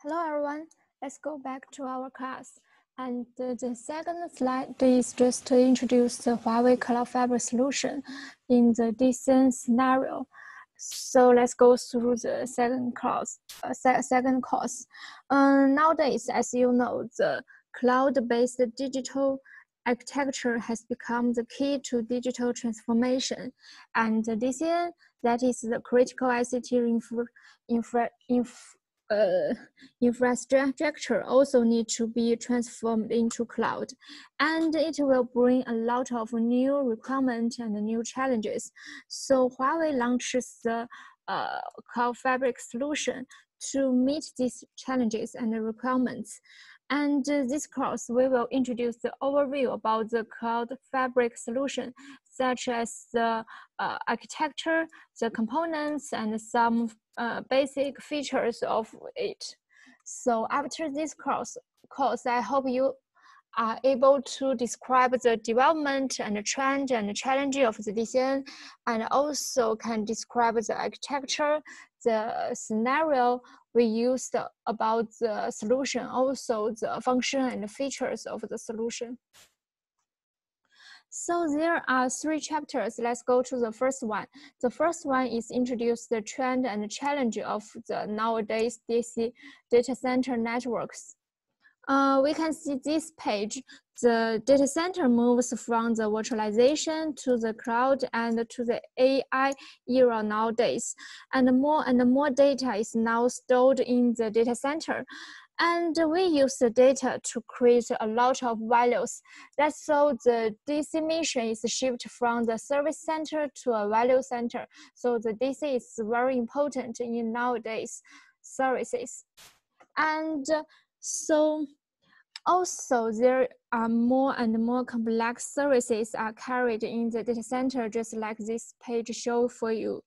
Hello everyone, let's go back to our class. And the second slide is just to introduce the Huawei CloudFabric solution in the DCN scenario. So let's go through the second course. Nowadays, as you know, the cloud-based digital architecture has become the key to digital transformation. And the DCN, that is the critical ICT infrastructure also need to be transformed into cloud, and it will bring a lot of new requirements and new challenges. So Huawei launches the CloudFabric solution to meet these challenges and requirements. And this course, we will introduce the overview about the CloudFabric solution, such as the architecture, the components, and some basic features of it. So after this course, I hope you are able to describe the development and the trend and the challenge of the DCN, and also can describe the architecture, the scenario we used about the solution, also the function and the features of the solution. So there are 3 chapters. Let's go to the first one. The first one is introduce the trend and challenge of the nowadays DC data center networks. We can see this page. The data center moves from the virtualization to the cloud and to the AI era nowadays. And more data is now stored in the data center. And we use the data to create a lot of values. That's so the DC mission is shifted from the service center to a value center. So the DC is very important in nowadays services. And so also there are more and more complex services are carried in the data center, just like this page show for you.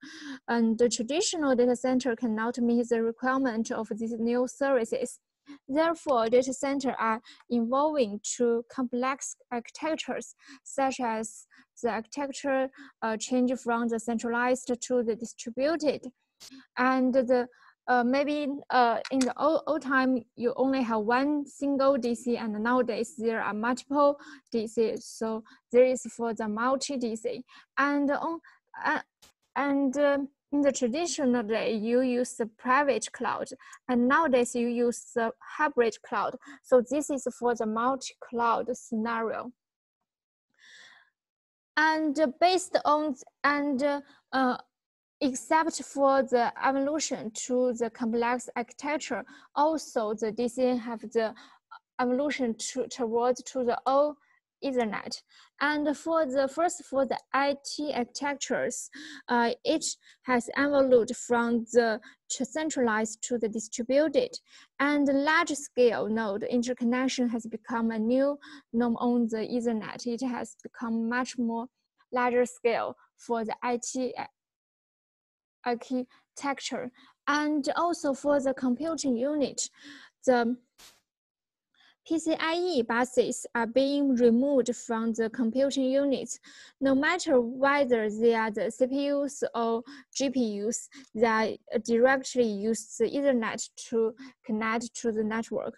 And the traditional data center cannot meet the requirement of these new services. Therefore, data centers are evolving to complex architectures, such as the architecture change from the centralized to the distributed. And the maybe in the old time, you only have one single DC, and nowadays there are multiple DCs. So there is for the multi-DC. And in the traditional day, you use the private cloud, and nowadays you use the hybrid cloud. So this is for the multi-cloud scenario. And based on except for the evolution to the complex architecture, also the DCN have the evolution towards to the all Ethernet. And for the IT architectures, it has evolved from the centralized to the distributed. And the large scale node interconnection has become a new norm on the Ethernet. It has become much more larger scale for the IT architecture. And also for the computing unit, the PCIe buses are being removed from the computing units. No matter whether they are the CPUs or GPUs, they directly use the Ethernet to connect to the network.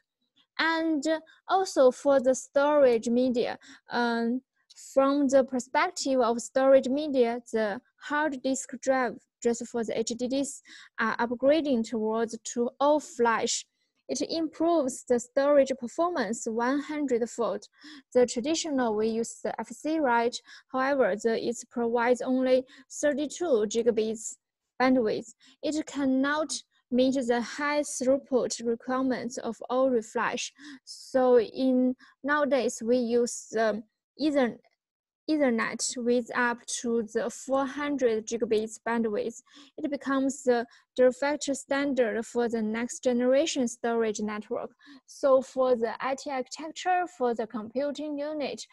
And also for the storage media, from the perspective of storage media, the hard disk drive just for the HDDs are upgrading towards to all flash. It improves the storage performance 100-fold. The traditional we use the FC write, however, it provides only 32 gigabits bandwidth. It cannot meet the high throughput requirements of all reflash. So nowadays we use the Ethernet with up to the 400 gigabits bandwidth. It becomes the de facto standard for the next generation storage network. So for the IT architecture, for the computing unit,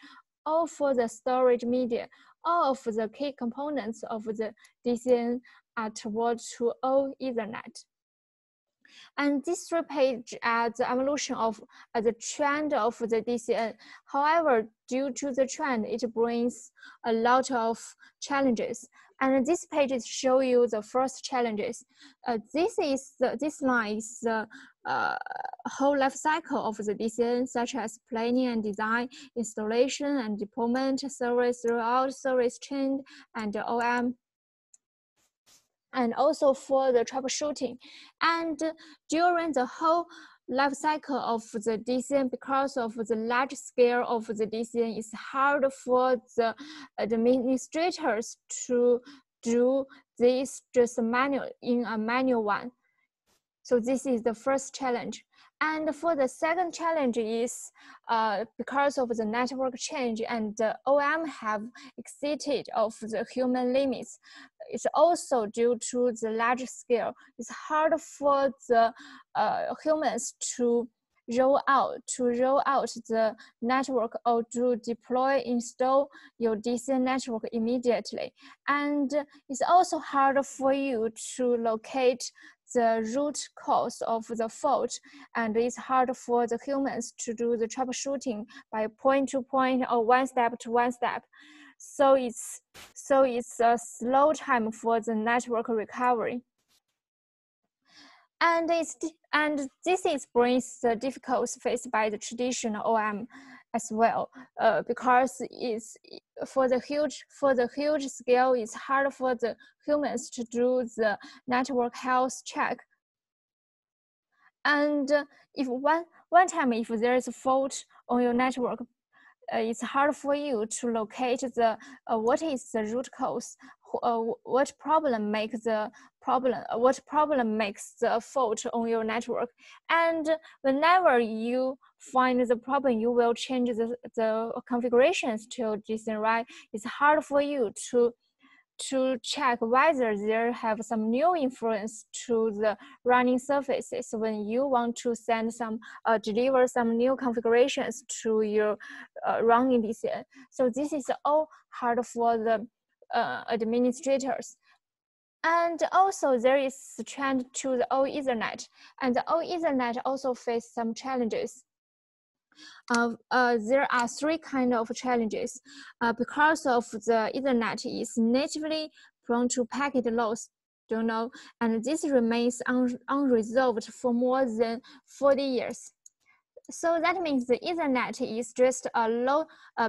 or for the storage media, all of the key components of the DCN are towards to all Ethernet. And this 3 pages are the evolution of the trend of the DCN. However, due to the trend, it brings a lot of challenges. And this page show you the first challenges. This line is the whole life cycle of the DCN, such as planning and design, installation and deployment, service throughout, service chain, and OM, and also for the troubleshooting. And during the whole life cycle of the DCN, because of the large scale of the DCN, it's hard for the administrators to do this just in a manual one. So this is the first challenge. And for the second challenge is because of the network change and the OM have exceeded of the human limits. It's also due to the large scale. It's hard for the humans to roll out the network or to install your DCN network immediately. And it's also hard for you to locate the root cause of the fault, and it's hard for the humans to do the troubleshooting by point to point or one step to one step. So it's a slow time for the network recovery. And this brings the difficulties faced by the traditional OM as well, because it's for the huge scale, it's hard for the humans to do the network health check. And if one time if there is a fault on your network, it's hard for you to locate the what is the root cause, what problem makes the fault on your network. And whenever you find the problem, you will change the configurations to DCN, right? It's hard for you to check whether there have some new influence to the running surfaces when you want to send some deliver some new configurations to your running DCN. So this is all hard for the administrators. And also there is a trend to the all Ethernet, and the all Ethernet also face some challenges. There are three kinds of challenges because of the Ethernet is natively prone to packet loss, and this remains unresolved for more than 40 years. So that means the Ethernet is just a low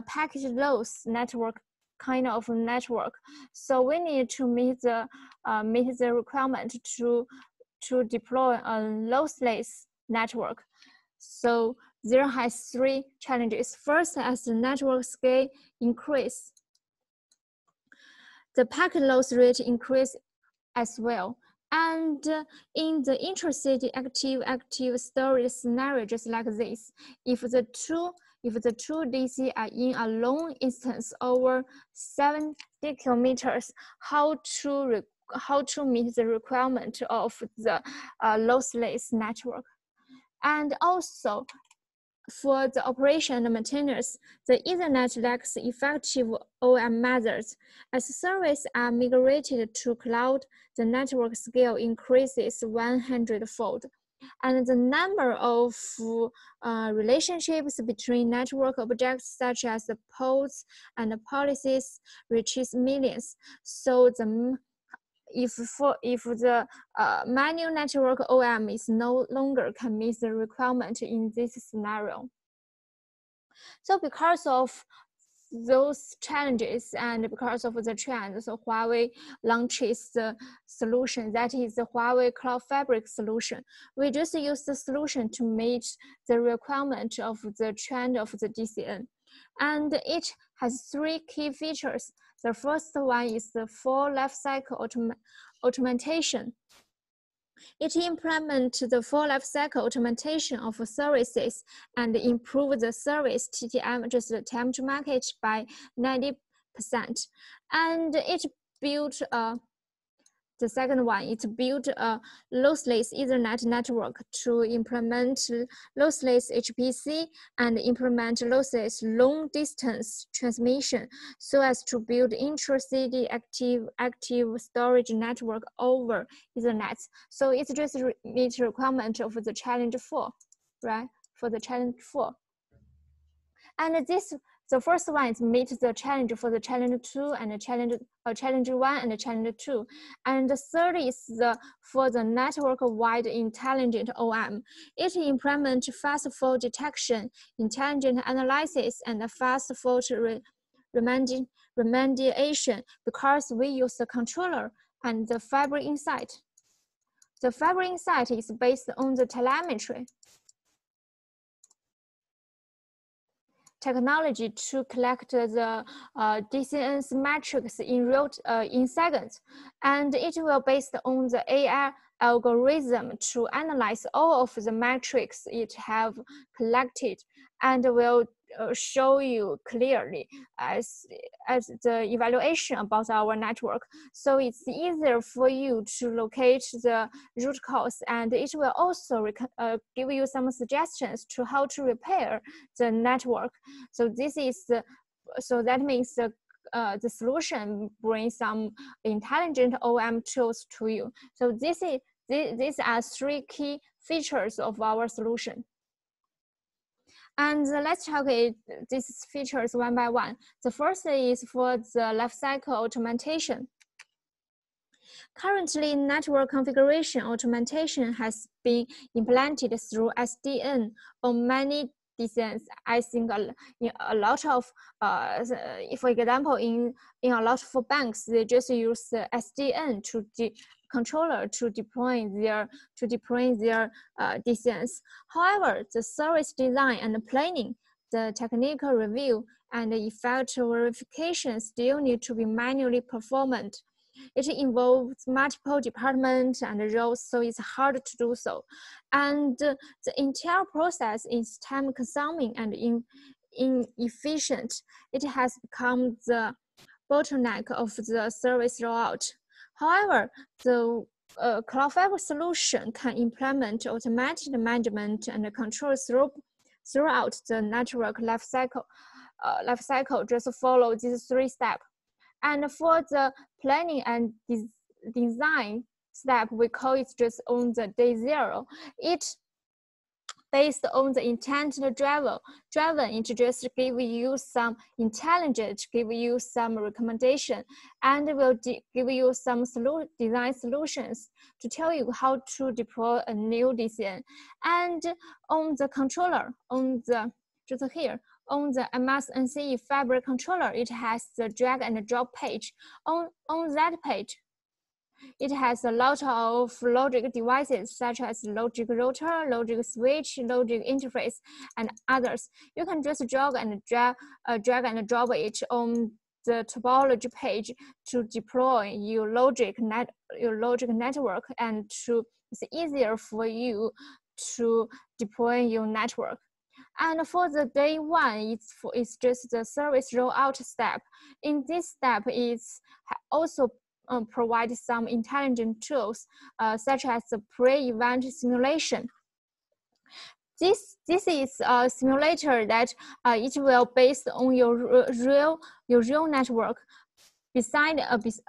packet loss network kind of network. So we need to meet the requirement to deploy a lossless network. So there has three challenges. First, as the network scale increase, the packet loss rate increase as well. And in the intracity active storage scenario, just like this, if the two DC are in a long instance over 70 kilometers, how to meet the requirement of the lossless network. And also, for the operation and maintenance, the Ethernet lacks effective OM methods. As services are migrated to cloud, the network scale increases 100-fold. And the number of relationships between network objects, such as the pods and the policies, reaches millions. So if the manual network OM is no longer can meet the requirement in this scenario. So because of those challenges and because of the trend, so Huawei launches the solution that is the Huawei CloudFabric solution. We just use the solution to meet the requirement of the trend of the DCN. And it has three key features. The first one is the full life cycle automation. It implements the full life cycle automation of services and improve the service TTM, just the time to market, by 90%. And it built the second one, it built a lossless Ethernet network to implement lossless HPC and implement lossless long-distance transmission so as to build intracity active storage network over Ethernet. So it just meets the requirement of the challenge 4, right? For the challenge 4. And The first one is meet the challenge for the challenge 2 and the challenge 1 and the challenge 2. And the third is for the network-wide intelligent OM. It implements fast fault detection, intelligent analysis, and fast fault remediation because we use the controller and the Fabric Insight. The Fabric Insight is based on the telemetry technology to collect the DCN's metrics in seconds, and it will based on the AI algorithm to analyze all of the metrics it have collected, and will show you clearly as the evaluation about our network. So it's easier for you to locate the root cause, and it will also give you some suggestions to how to repair the network. So this is so that means the solution brings some intelligent OM tools to you. So these are three key features of our solution. And let's check these features one by one. The first is for the lifecycle automation. Currently, network configuration automation has been implemented through SDN on many DCNs. I think in a lot of, for example, in a lot of banks, they just use the SDN to controller to deploy their DCNs. However, the service design and planning, the technical review, and the effect verification still need to be manually performed. It involves multiple departments and roles, so it's hard to do so. And the entire process is time-consuming and inefficient. It has become the bottleneck of the service rollout. However, the CloudFabric solution can implement automated management and control throughout the network lifecycle. Just follow these 3 steps. And for the planning and design step, we call it just on the day 0. It based on the intent driven, it just give you some intelligence, give you some recommendation, and will give you some design solutions to tell you how to deploy a new DCN. And on the controller, just here, on the MSNCE Fabric controller, it has the drag and drop page. On that page, it has a lot of logic devices such as logic router, logic switch, logic interface, and others. You can just drag and drop it on the topology page to deploy your logic network, and it's easier for you to deploy your network. And for the day 1, it's just the service rollout step. In this step, it's also provide some intelligent tools such as the pre-event simulation. This is a simulator that it will based on your real network.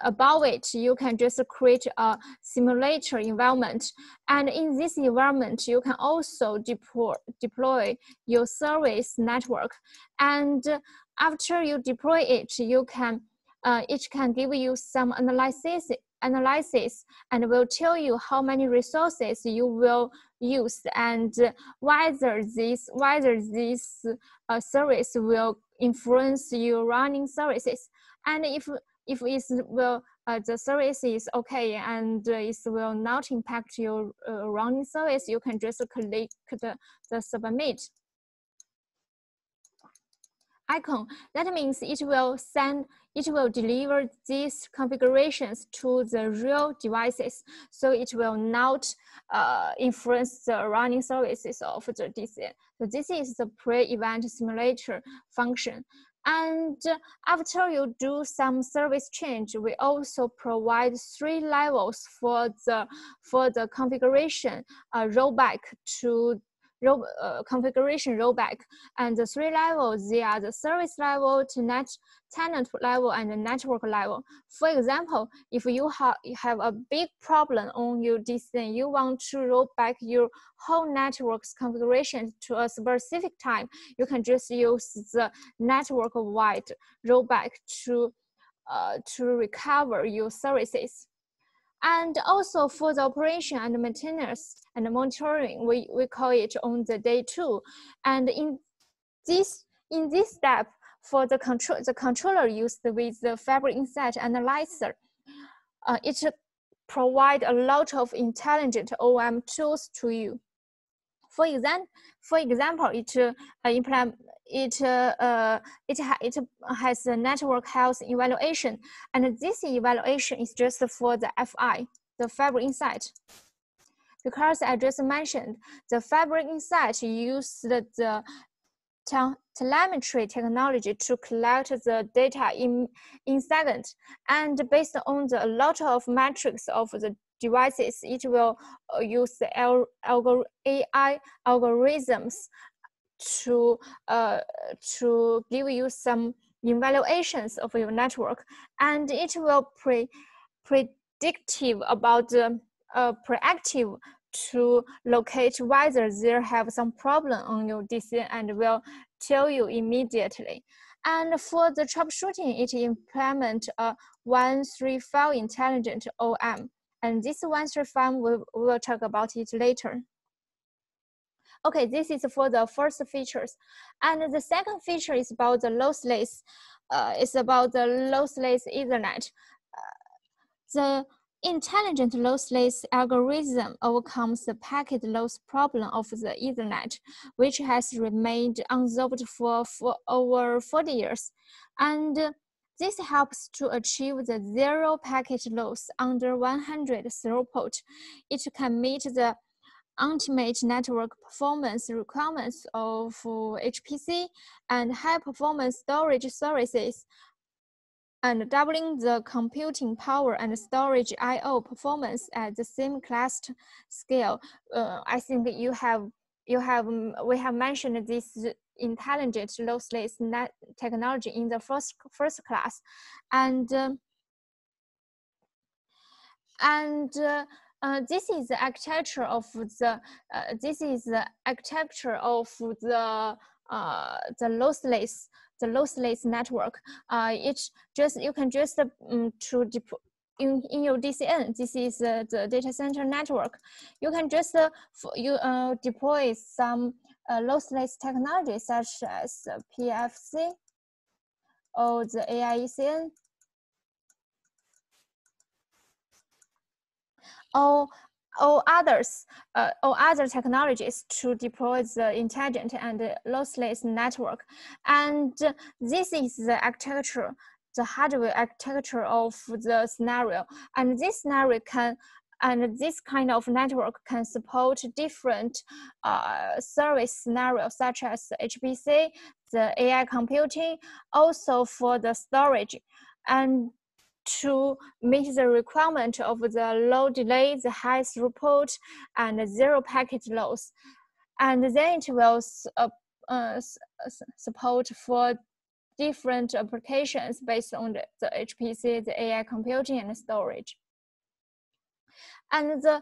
Above it, you can just create a simulator environment, and in this environment, you can also deploy your service network. And after you deploy it, it can give you some analysis and will tell you how many resources you will use and whether this service will influence your running services. And if the service is okay and it will not impact your running service, you can just click the submit icon. That means it will deliver these configurations to the real devices, so it will not influence the running services of the DCN. So this is the pre-event simulator function. And after you do some service change, we also provide 3 levels for the configuration rollback to configuration rollback. And the 3 levels, they are the service level, to tenant level, and the network level. For example, if you have a big problem on your DCN, you want to roll back your whole network's configuration to a specific time, you can just use the network-wide rollback to recover your services. And also for the operation and maintenance and monitoring, we call it on the day 2. And in this step, for the controller used with the Fabric Insight Analyzer, it provides a lot of intelligent OM tools to you. For example, it has a network health evaluation, and this evaluation is just for the FI, the Fabric Insight. Because I just mentioned, the Fabric Insight used the telemetry technology to collect the data in seconds, and based on a lot of metrics of the devices, it will use the AI algorithms to give you some evaluations of your network, and it will predictive about the proactive to locate whether there have some problem on your DCN and will tell you immediately. And for the troubleshooting, it implements a 135 intelligent OM. And this 135, we will talk about it later. Okay, this is for the first features. And the second feature is about the lossless. It's about the lossless Ethernet. The intelligent lossless algorithm overcomes the packet loss problem of the Ethernet, which has remained unsolved for over 40 years. And this helps to achieve the 0 packet loss under 100 throughput. It can meet the ultimate network performance requirements of HPC and high-performance storage services, and doubling the computing power and storage I/O performance at the same cluster scale. I think we have mentioned this intelligent lossless net technology in the first class, and this is the architecture of the lossless network. You can just to deploy in your DCN. This is the data center network. You can just deploy some lossless technology such as PFC or the AIECN, or other technologies to deploy the intelligent and lossless network. And this is the architecture, the hardware architecture of the scenario. And this scenario this kind of network can support different service scenarios such as HPC, the AI computing, also for the storage, and to meet the requirement of the low delay, the high throughput, and 0 packet loss. And then it will support for different applications based on the HPC, the AI computing, and storage. And the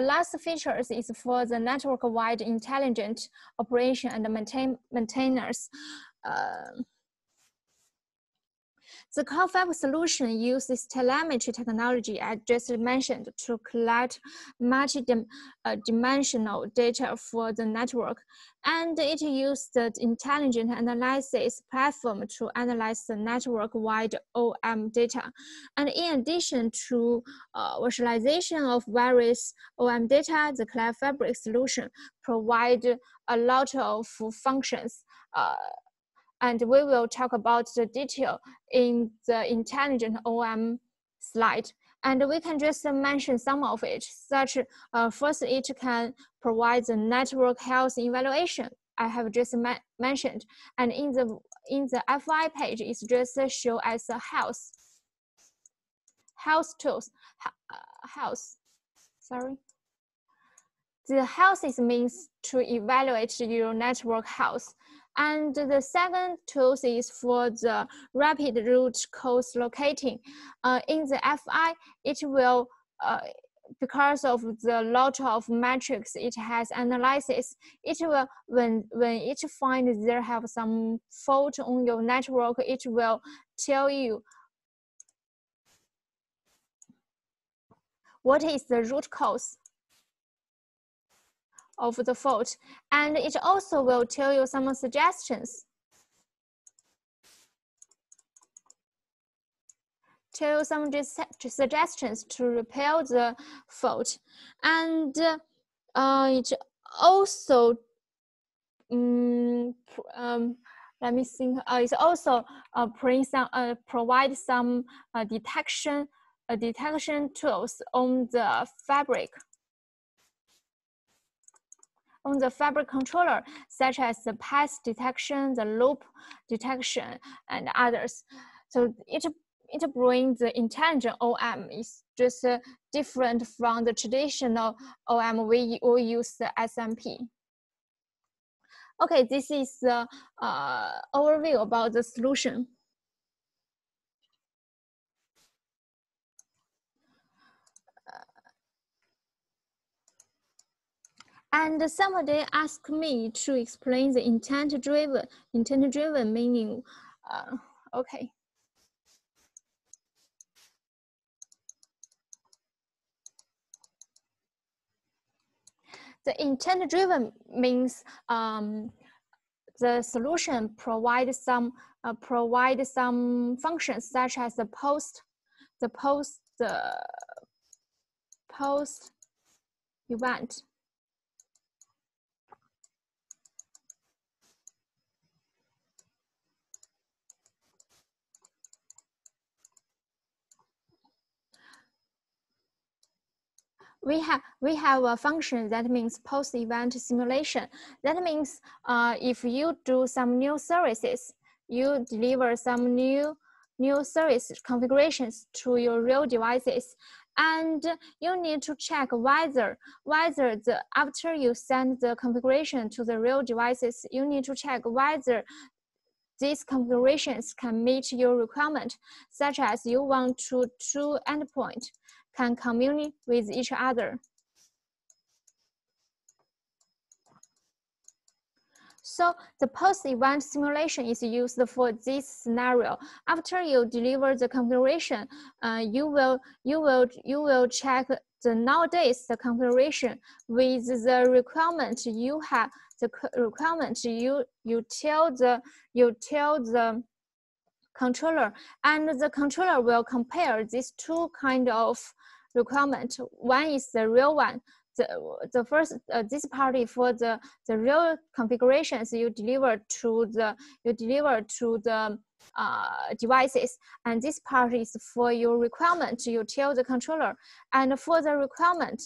last features is for the network-wide intelligent operation and maintenance. The CloudFabric solution uses telemetry technology I just mentioned to collect multi-dimensional data for the network, and it uses the intelligent analysis platform to analyze the network-wide OM data. And in addition to visualization of various OM data, the CloudFabric solution provides a lot of functions. And we will talk about the detail in the intelligent OM slide. And we can just mention some of it, such first, it can provide the network health evaluation I have just mentioned. And in the FI page, it's just show as a health tools, sorry. the health means to evaluate your network health. And the second tool is for the rapid root cause locating. In the FI, it will, because of the lot of metrics it has analysis, it will, when it finds there have some fault on your network, it will tell you what is the root cause of the fault, and it also will tell you some suggestions. Tell you some suggestions to repair the fault, and it also let me think. It also provide some detection tools on the fabric. On the fabric controller, such as the path detection, the loop detection, and others. So it brings the intelligent OM. It's just different from the traditional OM we use the SMP. Okay, this is the overview about the solution. And somebody asked me to explain the intent-driven meaning. Okay. The intent-driven means the solution provides some functions such as the post event. We have a function that means post-event simulation. That means if you do some new services, you deliver some new service configurations to your real devices, and you need to check whether after you send the configuration to the real devices, you need to check whether these configurations can meet your requirement, such as you want two endpoints can communicate with each other. So the post-event simulation is used for this scenario. After you deliver the configuration, you will check the nowadays the configuration with the requirement you have. The requirement you tell the controller, and the controller will compare these two kind of requirement. One is the real one. The first this part is for the real configurations you deliver to the devices, and this part is for your requirement you tell the controller. And for the requirement,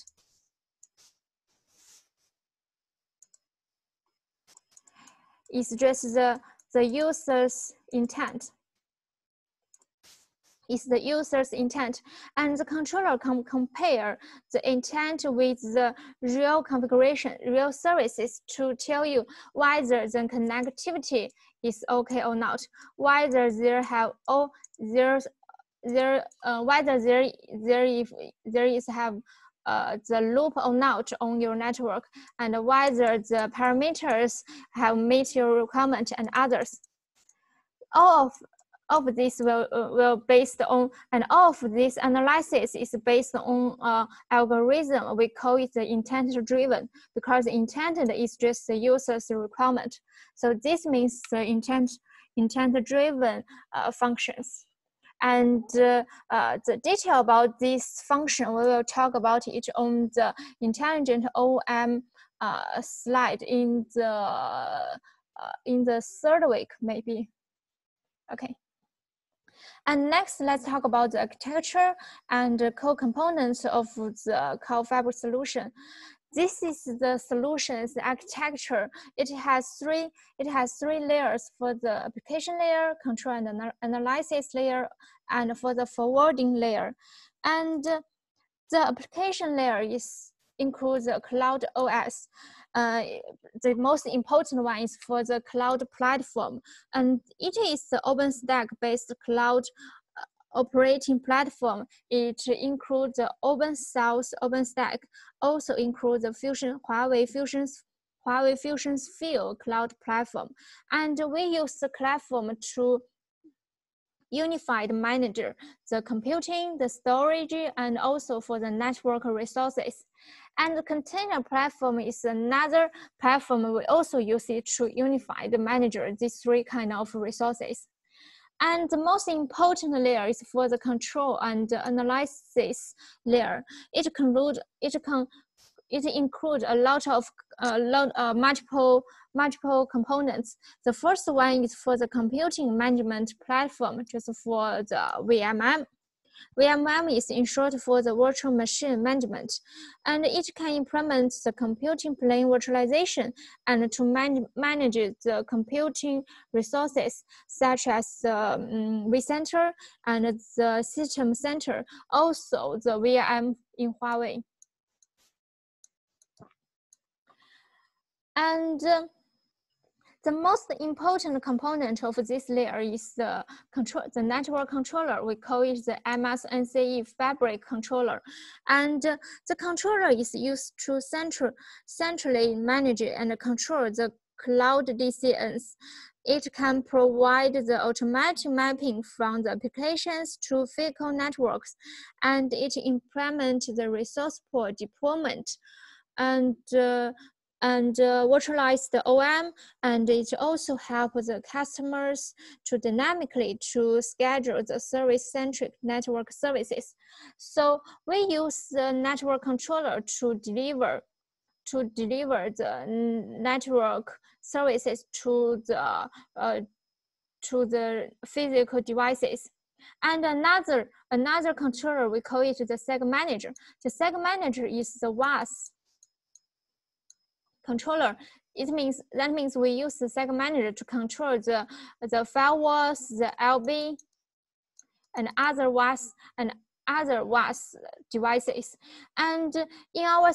it's just the user's intent. Is the user's intent, and the controller can compare the intent with the real configuration, real services, to tell you whether the connectivity is okay or not, whether there have whether there is the loop or not on your network, and whether the parameters have met your requirement and others. All of this will based on, and all of this analysis is based on algorithm. We call it the intent-driven, because the intent is just the user's requirement. So this means the intent-driven functions. And the detail about this function, we will talk about it on the intelligent OM slide in the third week, maybe. Okay. And next, let's talk about the architecture and the core components of the CloudFabric solution. This is the solution's architecture. It has three layers: for the application layer, control and analysis layer, and for the forwarding layer. And the application layer is includes the Cloud OS. The most important one is for the cloud platform, and it is the OpenStack-based cloud operating platform. It includes the open source OpenStack, also includes the Huawei Fusion Sphere cloud platform, and we use the platform to unified manager the computing, the storage, and also for the network resources. And the container platform is another platform we also use it to unify the manager these three kind of resources. And the most important layer is for the control and analysis layer. It includes a lot of multiple components. The first one is for the computing management platform, just for the VMM. VMM is in short for the virtual machine management, and it can implement the computing plane virtualization and to manage the computing resources such as the vCenter and the system center, also the VM in Huawei. And the most important component of this layer is the network controller. We call it the MSNCE Fabric controller. And the controller is used to centrally manage and control the cloud DCNs. It can provide the automatic mapping from the applications to physical networks, and it implements the resource pool deployment and virtualize the OM, and it also helps the customers to dynamically to schedule the service-centric network services. So we use the network controller to deliver the network services to the physical devices. And another controller, we call it the segment manager. The segment manager is the WAS controller. That means we use the segment manager to control the firewalls, the LB, and other WAS devices. And in our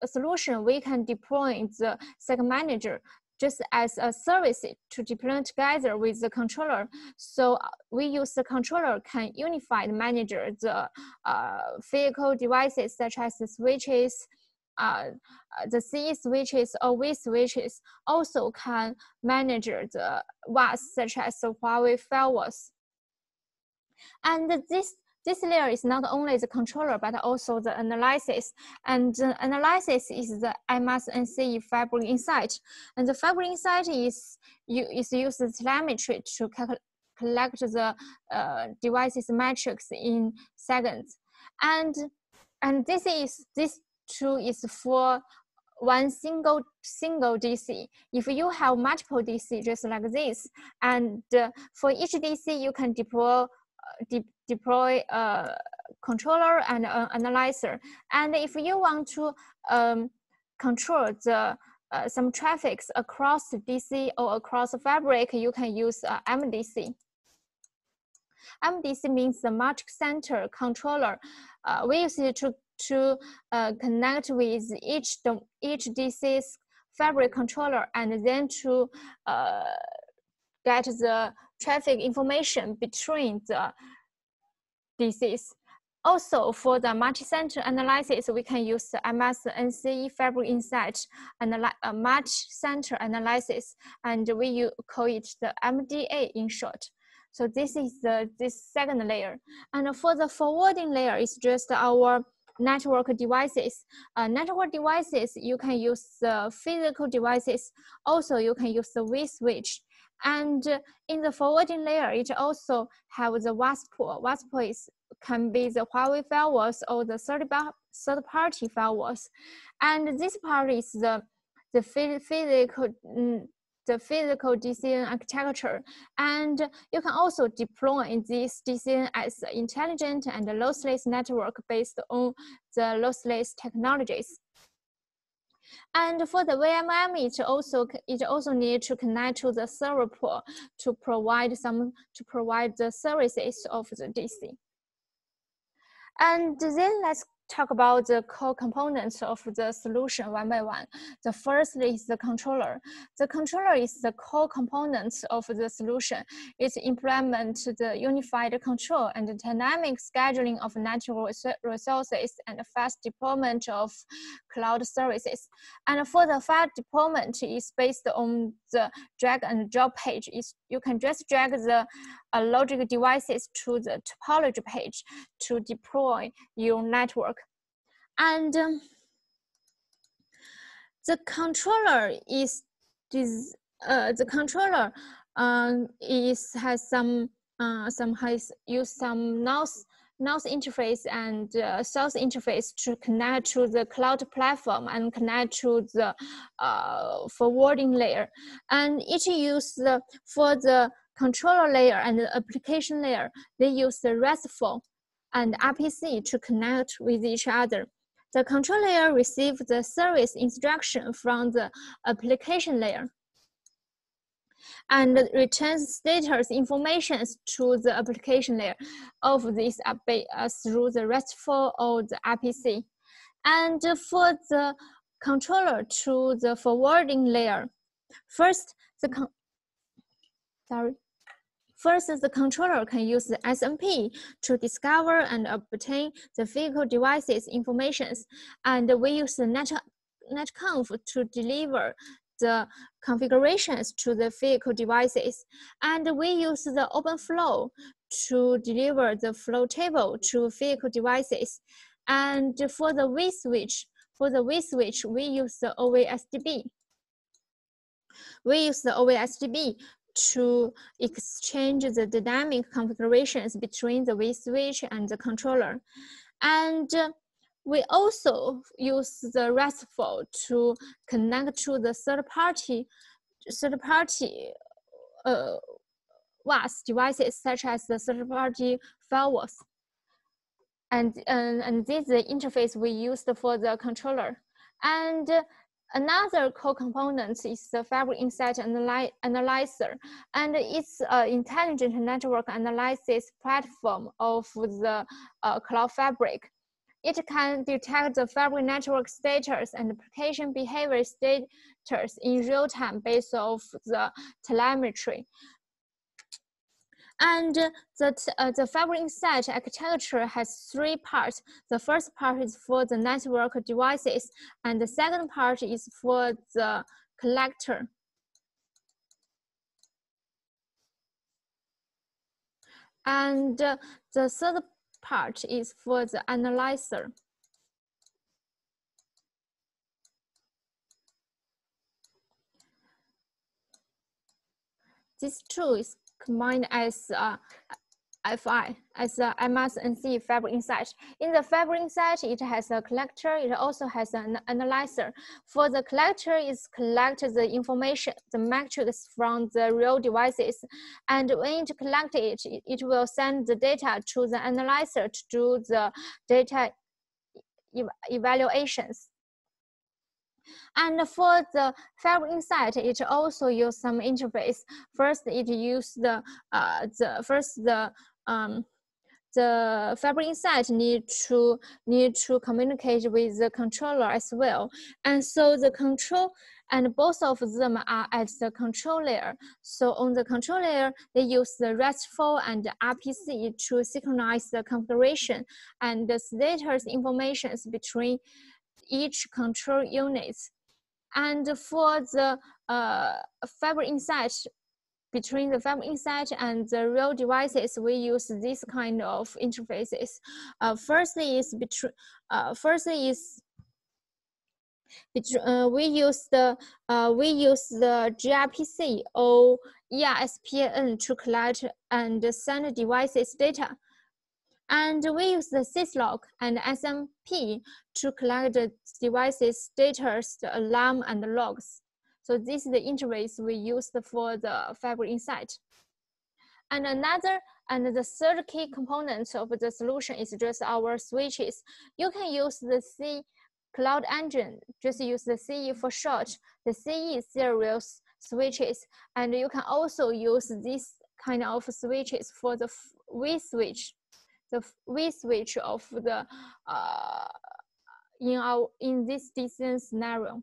solution, we can deploy the segment manager just as a service to deploy together with the controller. So we use the controller can unify and manage the physical devices such as the switches, the C switches or V switches, also can manage the WAS such as the Huawei firewalls. And this layer is not only the controller, but also the analysis. And the analysis is the MSNCE Fabric Insight. And the Fabric Insight is used telemetry to collect the device's metrics in seconds. And this tool is for one single DC. If you have multiple DC just like this, and for each DC you can deploy a controller and an analyzer. And if you want to control the some traffics across DC or across Fabric, you can use MDC. MDC means the multi-center controller. We use it to connect with each DC's Fabric controller, and then to get the traffic information between the DCs. Also, for the multi-center analysis, we can use the MSNCE Fabric Insight and multi-center analysis, and we call it the MDA in short. So this is this second layer. And for the forwarding layer, it's just our network devices. Network devices, you can use the physical devices. Also, you can use the vSwitch. And in the forwarding layer, it also has the WAS pool. WAS pool can be the Huawei firewalls or the third-party firewalls. And this part is the physical DCN architecture. And you can also deploy this DCN as an intelligent and lossless network based on the lossless technologies. And for the VMM, it also needs to connect to the server pool to provide the services of the DC. And then let's talk about the core components of the solution one by one. The first is the controller. The controller is the core component of the solution. It implements the unified control and dynamic scheduling of natural resources and fast deployment of cloud services. And for the fast deployment is based on the drag and drop page. You can just drag the logic devices to the topology page to deploy your network. And the controller has used some NOS interface and source interface to connect to the cloud platform and connect to the forwarding layer. And each use for the controller layer and the application layer, they use the RESTful and RPC to connect with each other. The control layer receives the service instruction from the application layer and returns status information to the application layer of this through the RESTful or the RPC. And for the controller to the forwarding layer, first the controller can use the SMP to discover and obtain the physical devices informations, and we use the netconf to deliver the configurations to the physical devices, and we use the OpenFlow to deliver the flow table to physical devices. And for the vSwitch, we use the OVSDB. We use the OVSDB to exchange the dynamic configurations between the vSwitch and the controller. And we also use the RESTful to connect to the third-party WAS devices, such as the third-party firewalls. And this is the interface we used for the controller. And another core component is the Fabric Insight Analyzer, and it's an intelligent network analysis platform of the CloudFabric. It can detect the Fabric network status and application behavior status in real time based off the telemetry. And the Fabric Insight architecture has 3 parts. The first part is for the network devices, and the second part is for the collector. And the third part is for the analyzer. This tool is combined as FI, as a MS&C Fabric Insight. In the Fabric Insight, it has a collector. It also has an analyzer. For the collector, it collects the information, the metrics from the real devices. And when it collects it, it will send the data to the analyzer to do the data evaluations. And for the Fabric Insight, it also uses some interface. First, it uses the Fabric Insight need to communicate with the controller as well. And so the control, and both of them are at the control layer. So on the control layer, they use the RESTful and RPC to synchronize the configuration and the status information between each control units. And for the Fabric Insight, between the Fabric Insight and the real devices, we use this kind of interfaces. We use the gRPC or ESPN to collect and send devices data. And we use the syslog and SMP to collect the device's status, the alarm, and the logs. So this is the interface we used for the Fabric Insight. And the third key component of the solution is just our switches. You can use the C Cloud Engine, just use the CE for short, the CE series switches, and you can also use this kind of switches for the vSwitch. V switch of the in this DCN scenario.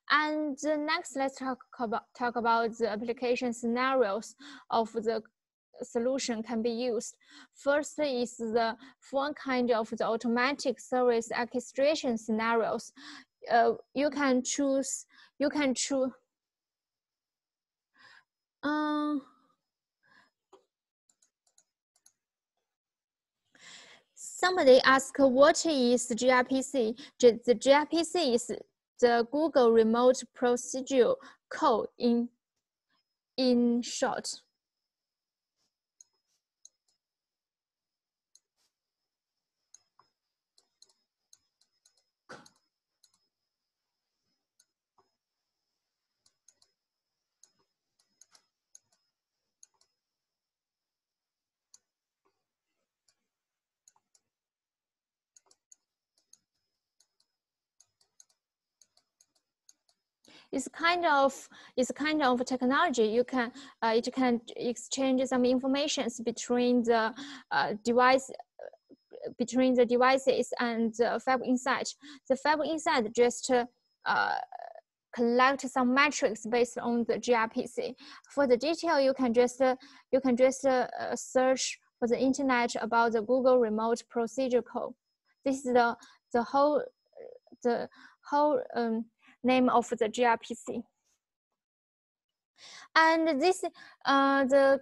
And next, let's talk about the application scenarios of the solution can be used. First is the four kind of the automatic service orchestration scenarios. You can choose. Somebody asked what is gRPC? The gRPC is the Google Remote Procedure Code in short. It's kind of technology. You can it can exchange some informations between the devices and the Fabric Insight. The Fabric Insight just collect some metrics based on the gRPC. For the detail, you can just search for the internet about the Google Remote Procedure Code. This is the whole name of the gRPC. And this the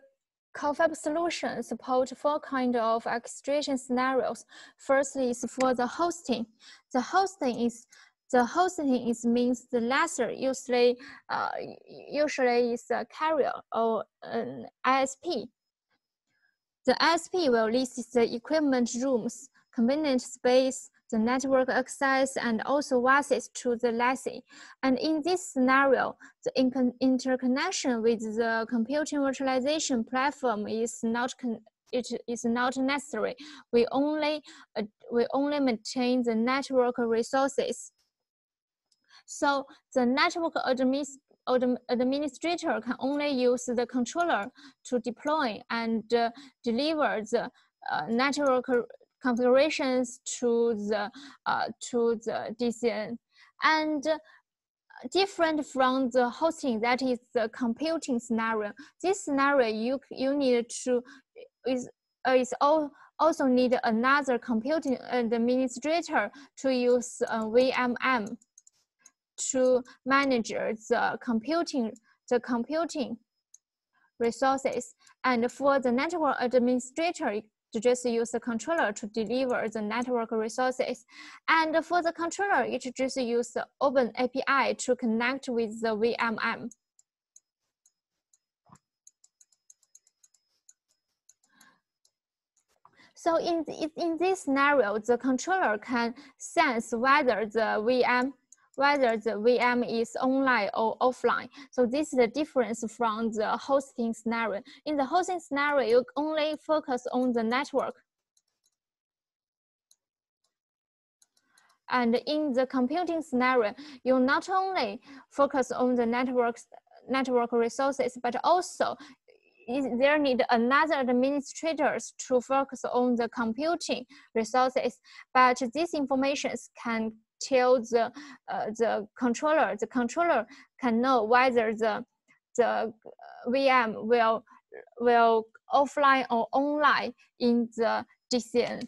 CloudFabric solution support four kind of orchestration scenarios. Firstly is for the hosting. The hosting means the laser usually is a carrier or an ISP. The ISP will list the equipment rooms, convenient space, the network access, and also access to the lessee. And in this scenario, the interconnection with the computing virtualization platform is not necessary. We only maintain the network resources. So the network administrator can only use the controller to deploy and deliver the network configurations to the DCN. And different from the hosting, that is the computing scenario. This scenario you need to also need another computing administrator to use VMM to manage the computing resources. And for the network administrator, to just use the controller to deliver the network resources. And for the controller, it just use the open API to connect with the VMM. So in this scenario, the controller can sense whether the VM is online or offline. So this is the difference from the hosting scenario. In the hosting scenario, you only focus on the network. And in the computing scenario, you not only focus on the network resources, but also there need another administrators to focus on the computing resources. But these informations can tell the controller. The controller can know whether the VM will offline or online in the DCN.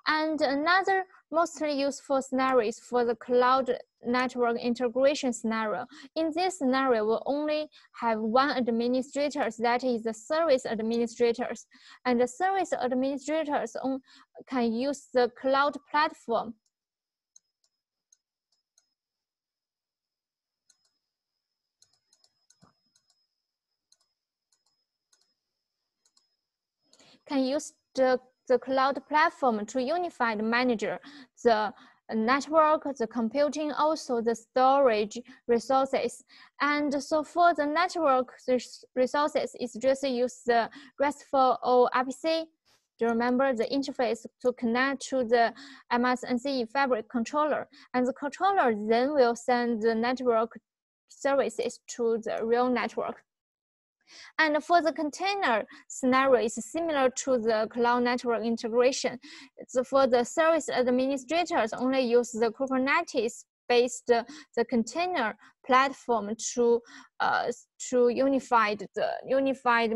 And another mostly useful scenario is for the cloud network integration scenario. In this scenario, we only have one administrator, that is the service administrators. And the service administrators can use the cloud platform. Can use the cloud platform to unify the manager, the network, the computing, also the storage resources. And so for the network resources, it's just use the RESTful or RPC. Do you remember the interface to connect to the MSNC Fabric controller? And the controller then will send the network services to the real network. And for the container scenario, it's similar to the cloud network integration. For the service administrators only use the Kubernetes-based the container platform to unified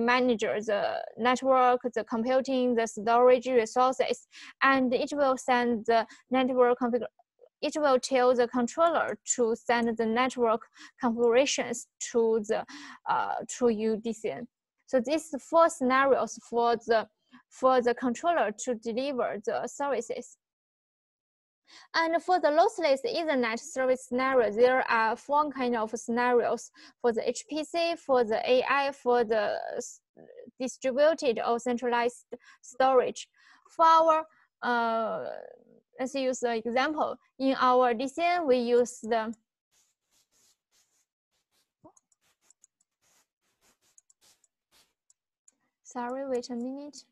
manager the network, the computing, the storage resources, and it will send the network configuration. It will tell the controller to send the network configurations to the DCN. So these 4 scenarios for the controller to deliver the services. And for the lossless Ethernet service scenario, there are 4 kind of scenarios for the HPC, for the AI, for the distributed or centralized storage. For our let's use the example. In our DCN, we use the sorry, wait a minute.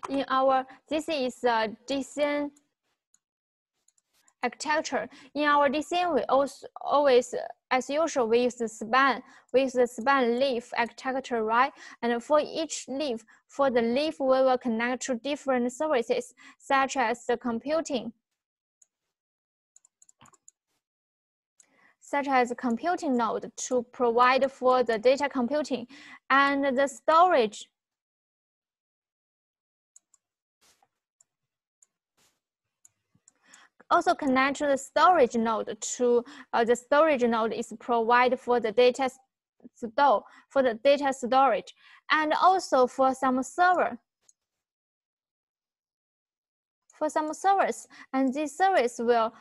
In our, this is a DCN architecture. In our DCN, we also always, as usual, we use the span. We use the span leaf architecture, right? And for each leaf, for the leaf, we will connect to different services, such as the computing, node to provide for the data computing, and the storage. Also connect to the storage node to the storage node is provided for the data store, for the data storage, and also for some server. For some servers, and this servers will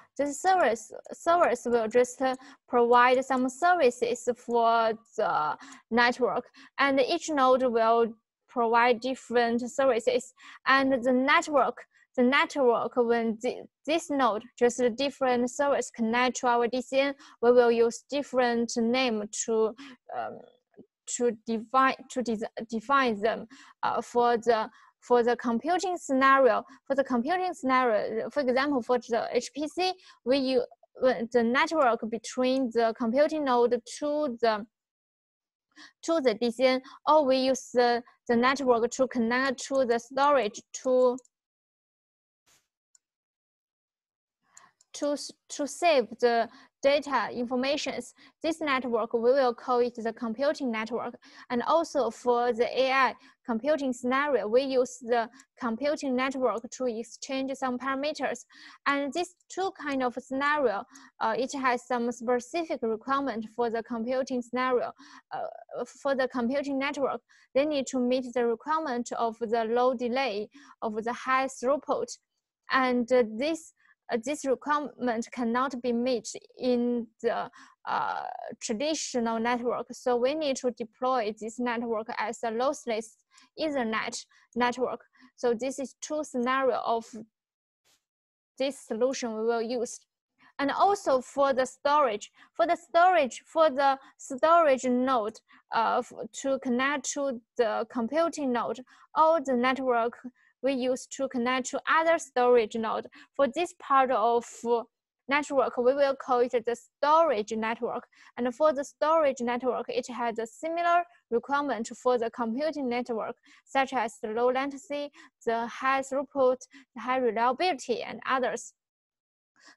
just provide some services for the network, and each node will provide different services, and the network when this node just a different service connect to our DCN, we will use different name to define them for the computing scenario. For the computing scenario, for example, for the HPC, we use the network between the computing node to the DCN, or we use the network to connect to the storage to save the data informations. This network, we will call it the computing network. And also for the AI computing scenario, we use the computing network to exchange some parameters. And these 2 kind of scenario, it has some specific requirement for the computing scenario. For the computing network, they need to meet the requirement of the low delay, of the high throughput. And this requirement cannot be met in the traditional network. So we need to deploy this network as a lossless Ethernet network. So this is 2 scenarios of this solution we will use. And also for the storage node to connect to the computing node, or the network we use to connect to other storage node. For this part of network, we will call it the storage network. And for the storage network, it has a similar requirement for the computing network, such as the low latency, the high throughput, the high reliability, and others.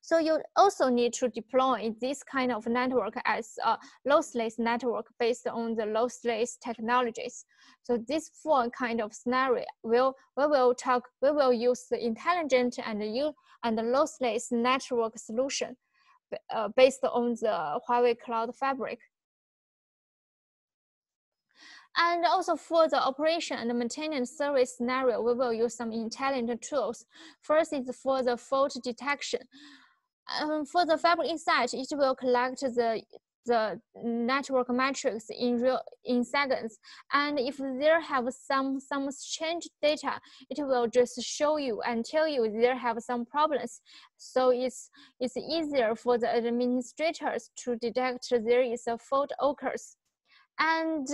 So you also need to deploy this kind of network as a lossless network based on the lossless technologies. So this 4 kind of scenario we will use the intelligent and the lossless network solution based on the Huawei CloudFabric. And also for the operation and maintenance service scenario, we will use some intelligent tools. First is for the fault detection. For the Fabric Insight, it will collect the network metrics in seconds, and if there have some change data, it will just show you and tell you there have some problems. So it's easier for the administrators to detect there is a fault occurs. And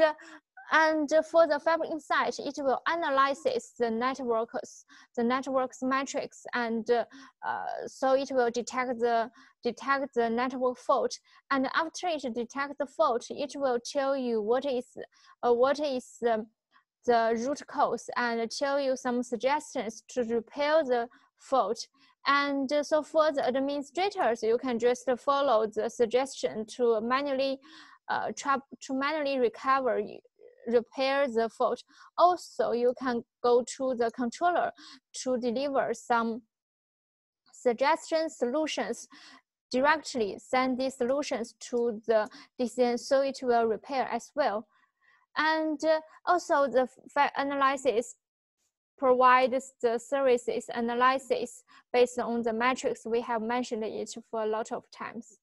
And for the Fabric Insight, it will analyze the network's metrics, and so it will detect the network fault. And after it detects the fault, it will tell you what is the root cause and tell you some suggestions to repair the fault. And so for the administrators, you can just follow the suggestion to manually repair the fault. Also, you can go to the controller to deliver some suggestion solutions directly, send these solutions to the DCN so it will repair as well. And also the analysis provides the services analysis based on the metrics. We have mentioned it for a lot of times.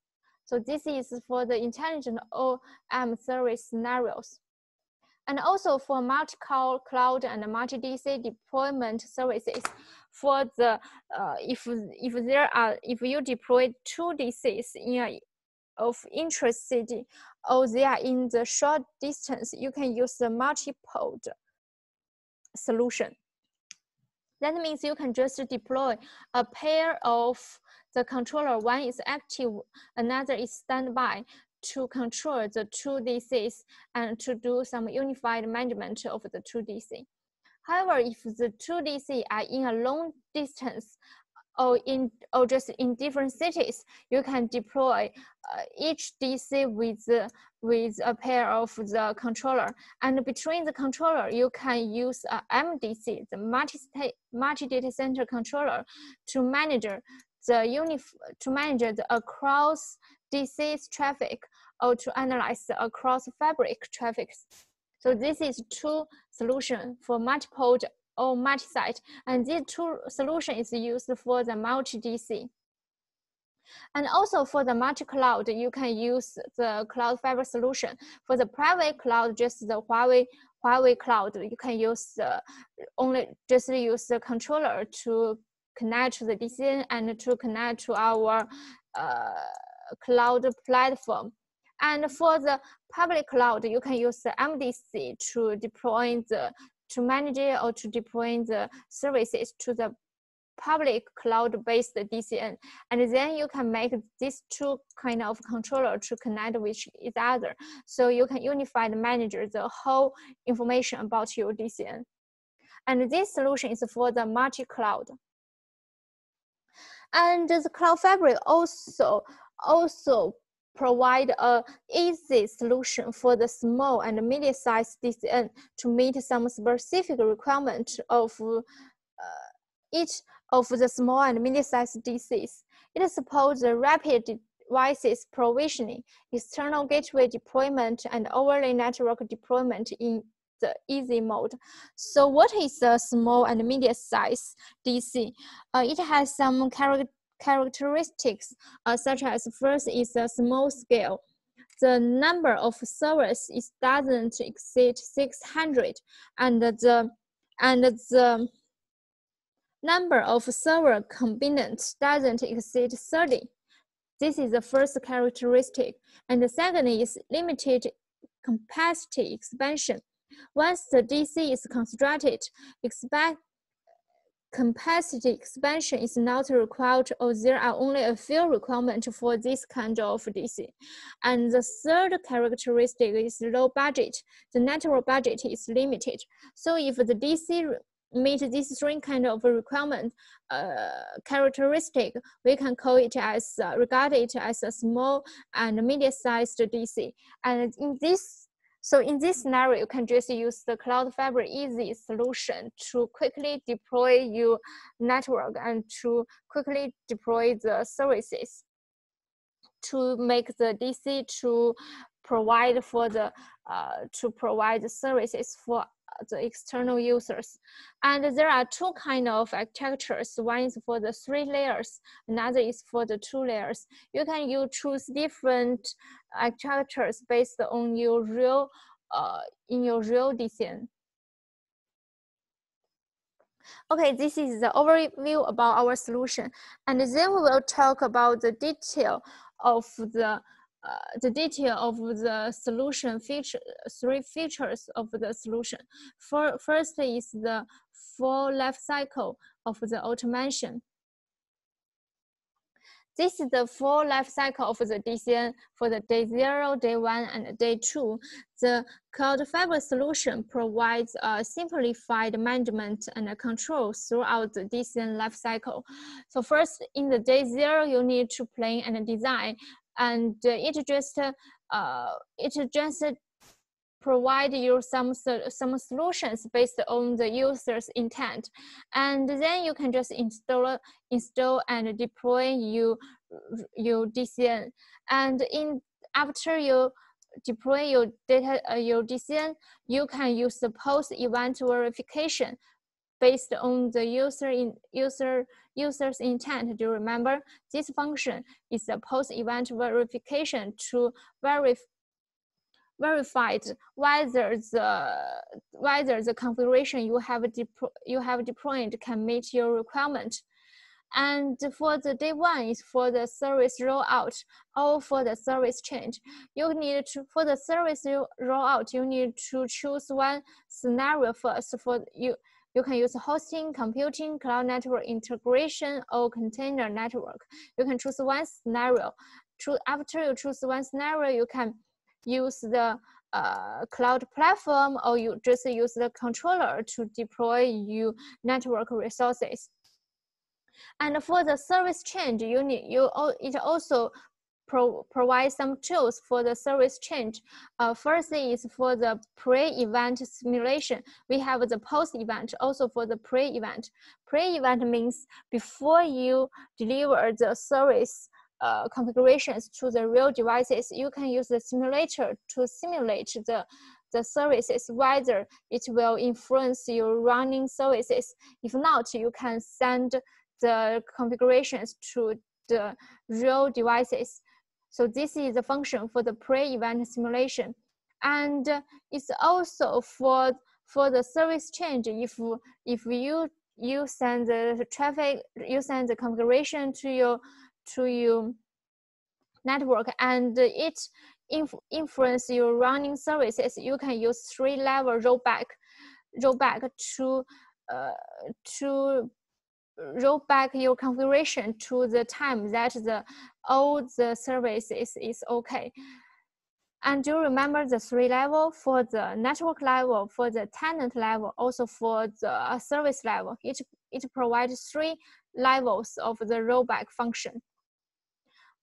So this is for the intelligent OM service scenarios. And also for multi-cloud and multi-DC deployment services, for the if you deploy 2 DCs of intra-city, or they are in the short distance, you can use the multi-pod solution. That means you can just deploy a pair of the controller. One is active, another is standby, to control the 2 DCs and to do some unified management of the 2 DC. However, if the 2 DC are in a long distance or just in different cities, you can deploy each DC with a pair of the controller. And between the controller, you can use a MDC, the multi-data center controller, to manage the across DC's traffic, or to analyze the across fabric traffic. So this is 2 solutions for multi-pod or multi-site, and these 2 solutions is used for the multi-DC. And also for the multi-cloud, you can use the CloudFabric solution. For the private cloud, just the Huawei cloud, you can use just use the controller to connect to the DCN and to connect to our cloud platform. And for the public cloud, you can use the MDC to manage it or to deploy the services to the public cloud-based DCN. And then you can make these 2 kind of controller to connect with each other. So you can unify and manage the whole information about your DCN. And this solution is for the multi-cloud. And the CloudFabric also provide an easy solution for the small and medium-sized DCN to meet some specific requirements of each of the small and medium-sized DCs. It supports the rapid devices provisioning, external gateway deployment, and overlay network deployment in the easy mode. So what is a small and medium-sized DC? It has some characteristics such as, first is a small scale. The number of servers doesn't exceed 600, and the number of server components doesn't exceed 30. This is the first characteristic. And the second is limited capacity expansion. Once the DC is constructed, capacity expansion is not required, or there are only a few requirements for this kind of DC. And the third characteristic is low budget. The network budget is limited. So if the DC meet these 3 kind of requirement characteristic, we can call it as regard it as a small and medium-sized DC. And in this scenario, you can just use the CloudFabric easy solution to quickly deploy your network and to quickly deploy the services to make the DC to provide the services for the external users. And there are 2 kind of architectures. One is for the 3 layers, another is for the 2 layers. You can choose different architectures based on your real DCN. Okay, this is the overview about our solution, and then we will talk about the detail of the the detail of the solution feature, 3 features of the solution. First is the full life cycle of the automation. This is the full life cycle of the DCN for the day 0, day 1, and day 2. The CloudFabric solution provides a simplified management and control throughout the DCN life cycle. So first, in the day 0, you need to plan and design, and it just provide you some solutions based on the user's intent, and then you can just install and deploy your DCN. And after you deploy your DCN, you can use the post-event verification based on the user's intent. Do you remember? This function is the post-event verification to verified whether the configuration you have deployed can meet your requirement. And for the day 1 is for the service rollout or for the service change. You need to, for the service rollout, you need to choose one scenario first. For you can use hosting, computing, cloud network integration, or container network. You can choose one scenario. After you choose one scenario, you can use the cloud platform, or you just use the controller to deploy your network resources. And for the service change, it also provide some tools for the service change. First is for the pre-event simulation. We have the post-event also for the pre-event. Pre-event means before you deliver the service configurations to the real devices, you can use the simulator to simulate the services, whether it will influence your running services. If not, you can send the configurations to the real devices. So this is the function for the pre-event simulation. And it's also for the service change. If you send the traffic, you send the configuration to your network, and it influence your running services, you can use 3-level rollback to roll back your configuration to the time that all the services is okay. And do you remember the 3 level for the network level, for the tenant level, also for the service level? It provides 3 levels of the rollback function.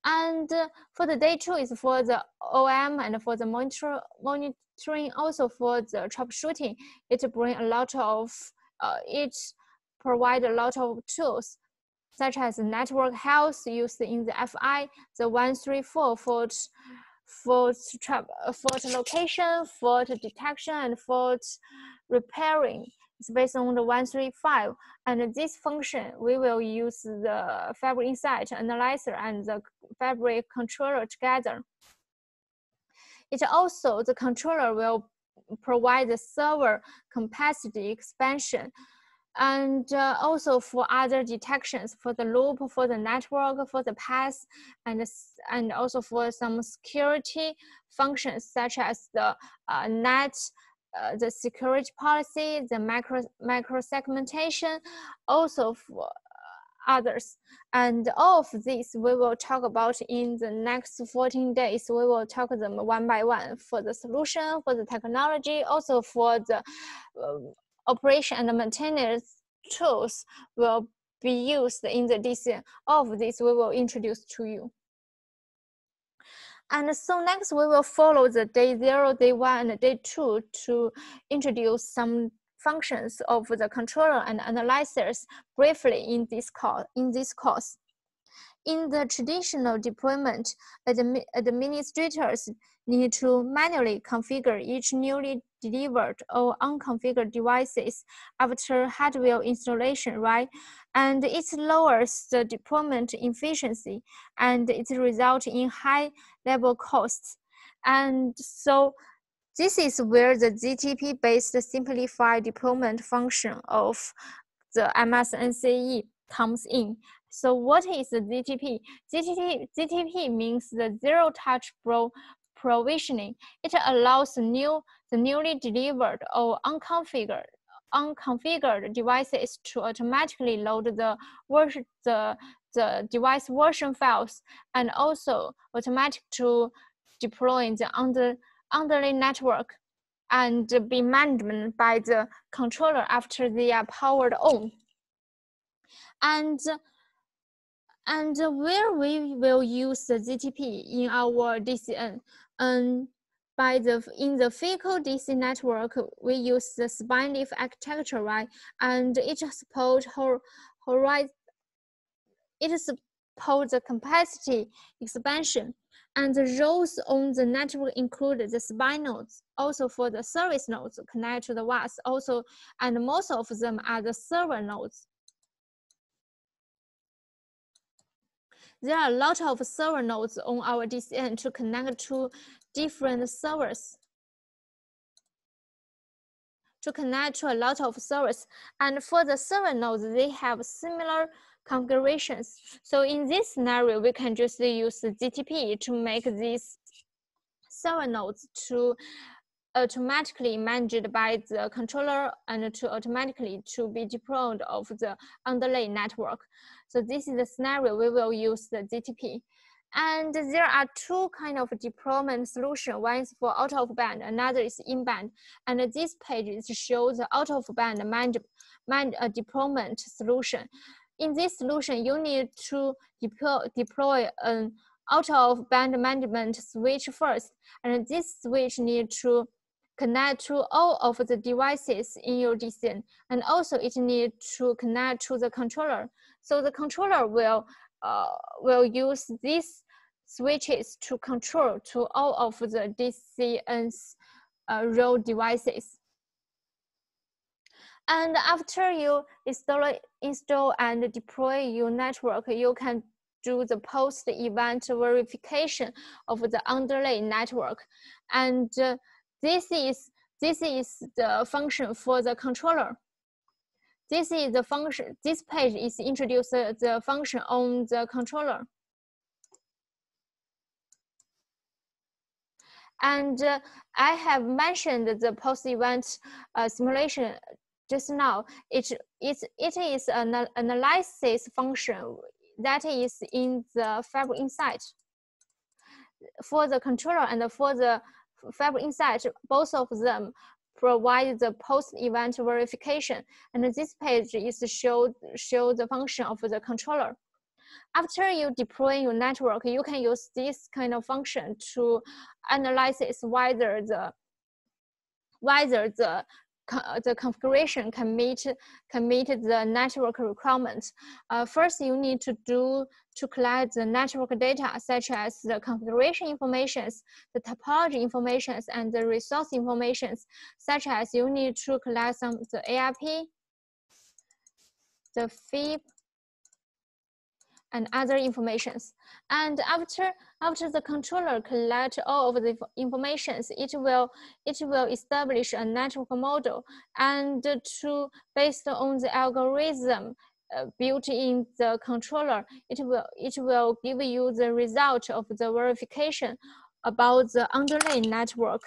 And for the day 2 is for the OM and for the monitoring, also for the troubleshooting. It brings a lot of it provide a lot of tools, such as network health used in the FI, the 134 fault location, fault detection, and fault repairing. It's based on the 135. And this function, we will use the Fabric Insight Analyzer and the Fabric Controller together. It also, the controller will provide the server capacity expansion, and also for other detections, for the loop, for the network, for the path, and also for some security functions, such as the net, the security policy, the micro segmentation, also for others. And all of these we will talk about in the next 14 days. We will talk them one by one, for the solution, for the technology, also for the operation and maintenance tools will be used in the DCN. All of these we will introduce to you. And so next we will follow the day 0, day 1, and day 2 to introduce some functions of the controller and analyzers briefly in this course. In the traditional deployment, administrators need to manually configure each newly delivered or unconfigured devices after hardware installation, right? And it lowers the deployment efficiency, and it results in high-level costs. And so this is where the ZTP-based simplified deployment function of the MSNCE comes in. So what is the ZTP? ZTP means the zero-touch provisioning. It allows the newly delivered or unconfigured devices to automatically load the device version files, and also automatic to deploy the underlying network and be managed by the controller after they are powered on. And where we will use the ZTP in our DCN, in the physical DC network, we use the spine leaf architecture, right? And it supports the capacity expansion. And the rows on the network include the spine nodes, also for the service nodes connect to the VAS, also, and most of them are the server nodes. There are a lot of server nodes on our DCN to connect to different servers. To connect to a lot of servers. And for the server nodes, they have similar configurations. So in this scenario, we can just use the ZTP to make these server nodes to automatically managed by the controller and to automatically to be deployed of the underlay network. So this is the scenario we will use the ZTP. And there are two kind of deployment solution. One is for out of band, another is in band. And this page shows the out of band deployment solution. In this solution, you need to deploy an out of band management switch first, and this switch needs to connect to all of the devices in your DCN, and also it needs to connect to the controller. So the controller will use these switches to control to all of the DCN's row devices. And after you install and deploy your network, you can do the post-event verification of the underlay network. And this is the function for the controller. This is the function. This page is introduce the function on the controller. And I have mentioned the post-event simulation just now. It is an analysis function that is in the Fabric Insight. For the controller and for the Fabric Insight, both of them provide the post-event verification. And this page is show the function of the controller. After you deploy your network, you can use this kind of function to analyze whether the configuration can meet the network requirements. First, you need to collect the network data, such as the configuration informations, the topology informations, and the resource informations, such as you need to collect the ARP, the FIB, and other informations. And after the controller collect all of the informations, it will establish a network model, and based on the algorithm built in the controller, it will give you the result of the verification about the underlay network,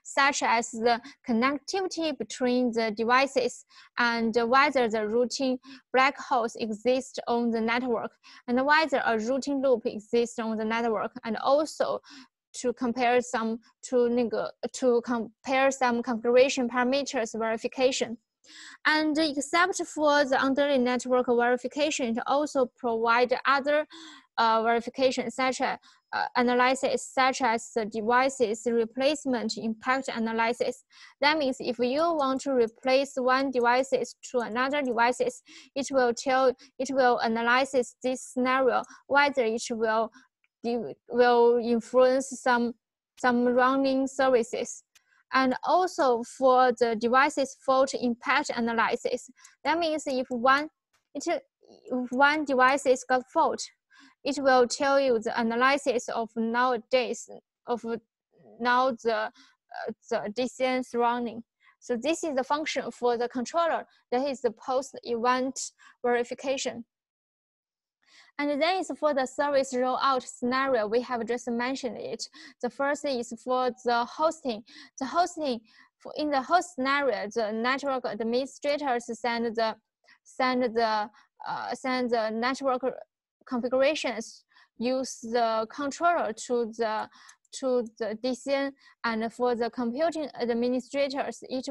such as the connectivity between the devices and whether the routing black holes exist on the network and whether a routing loop exists on the network, and also to compare some configuration parameters verification. And except for the underlay network verification, it also provides other verification such as analysis, such as the devices replacement impact analysis. That means if you want to replace one devices to another devices, it will analyze this scenario, whether it will influence some running services. And also for the devices fault impact analysis, that means if one device got fault, it will tell you the analysis of nowadays of now the DCN's running. So this is the function for the controller. That is the post-event verification. And then is for the service rollout scenario. We have just mentioned it. The first is for the hosting. The hosting, in the host scenario, the network administrators send the network configurations, use the controller to the DCN, and for the computing administrators, it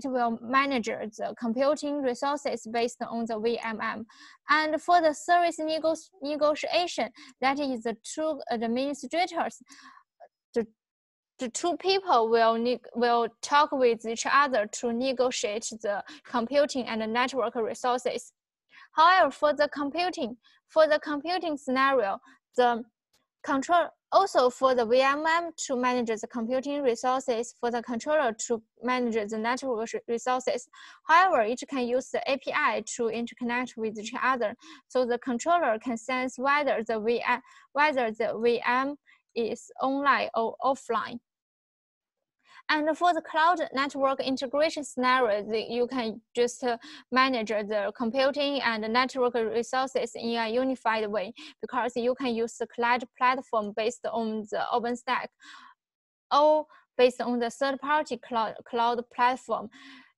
will manage the computing resources based on the VMM. And for the service negotiation, that is the two administrators. The two people will talk with each other to negotiate the computing and the network resources. However, for the computing scenario, the control also for the VMM to manage the computing resources, for the controller to manage the network resources. However, it can use the API to interconnect with each other, so the controller can sense whether the VM is online or offline. And for the cloud network integration scenario, you can just manage the computing and the network resources in a unified way, because you can use the cloud platform based on the OpenStack or based on the third-party cloud platform.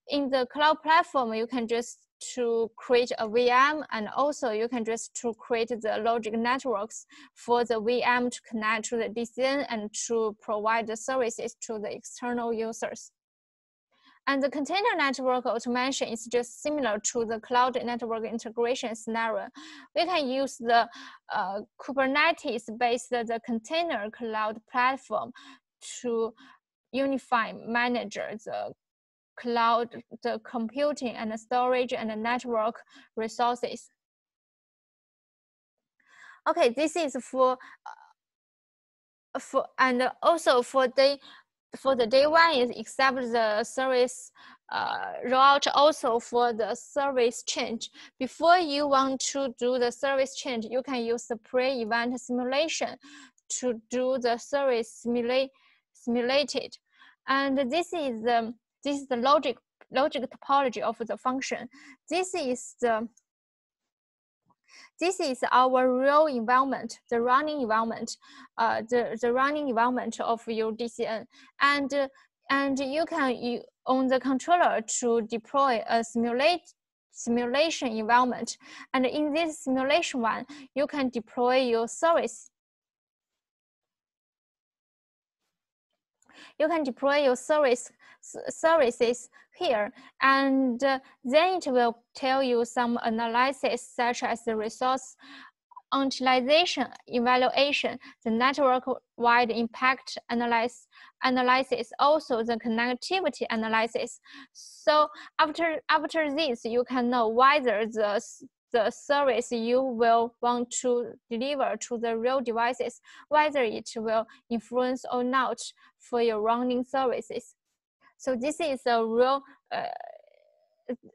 In the cloud platform, you can just to create a VM, and also you can just to create the logic networks for the VM to connect to the DCN and to provide the services to the external users. And the container network automation is just similar to the cloud network integration scenario. We can use the Kubernetes-based the container cloud platform to unify, manage the cloud, the computing and the storage and the network resources. Okay, this is for and also for the day one is except the service rollout, also for the service change. Before you want to do the service change, you can use the pre-event simulation to do the service simulated. And this is the logic topology of the function. This is our real environment, the running environment, the running environment of your DCN, and you can on the controller to deploy a simulation environment, and in this simulation one, you can deploy your service. You can deploy your services here, and then it will tell you some analysis such as the resource utilization evaluation, the network-wide impact analysis, also the connectivity analysis. So after this, you can know whether the service you will want to deliver to the real devices, whether it will influence or not for your running services. So this is a real,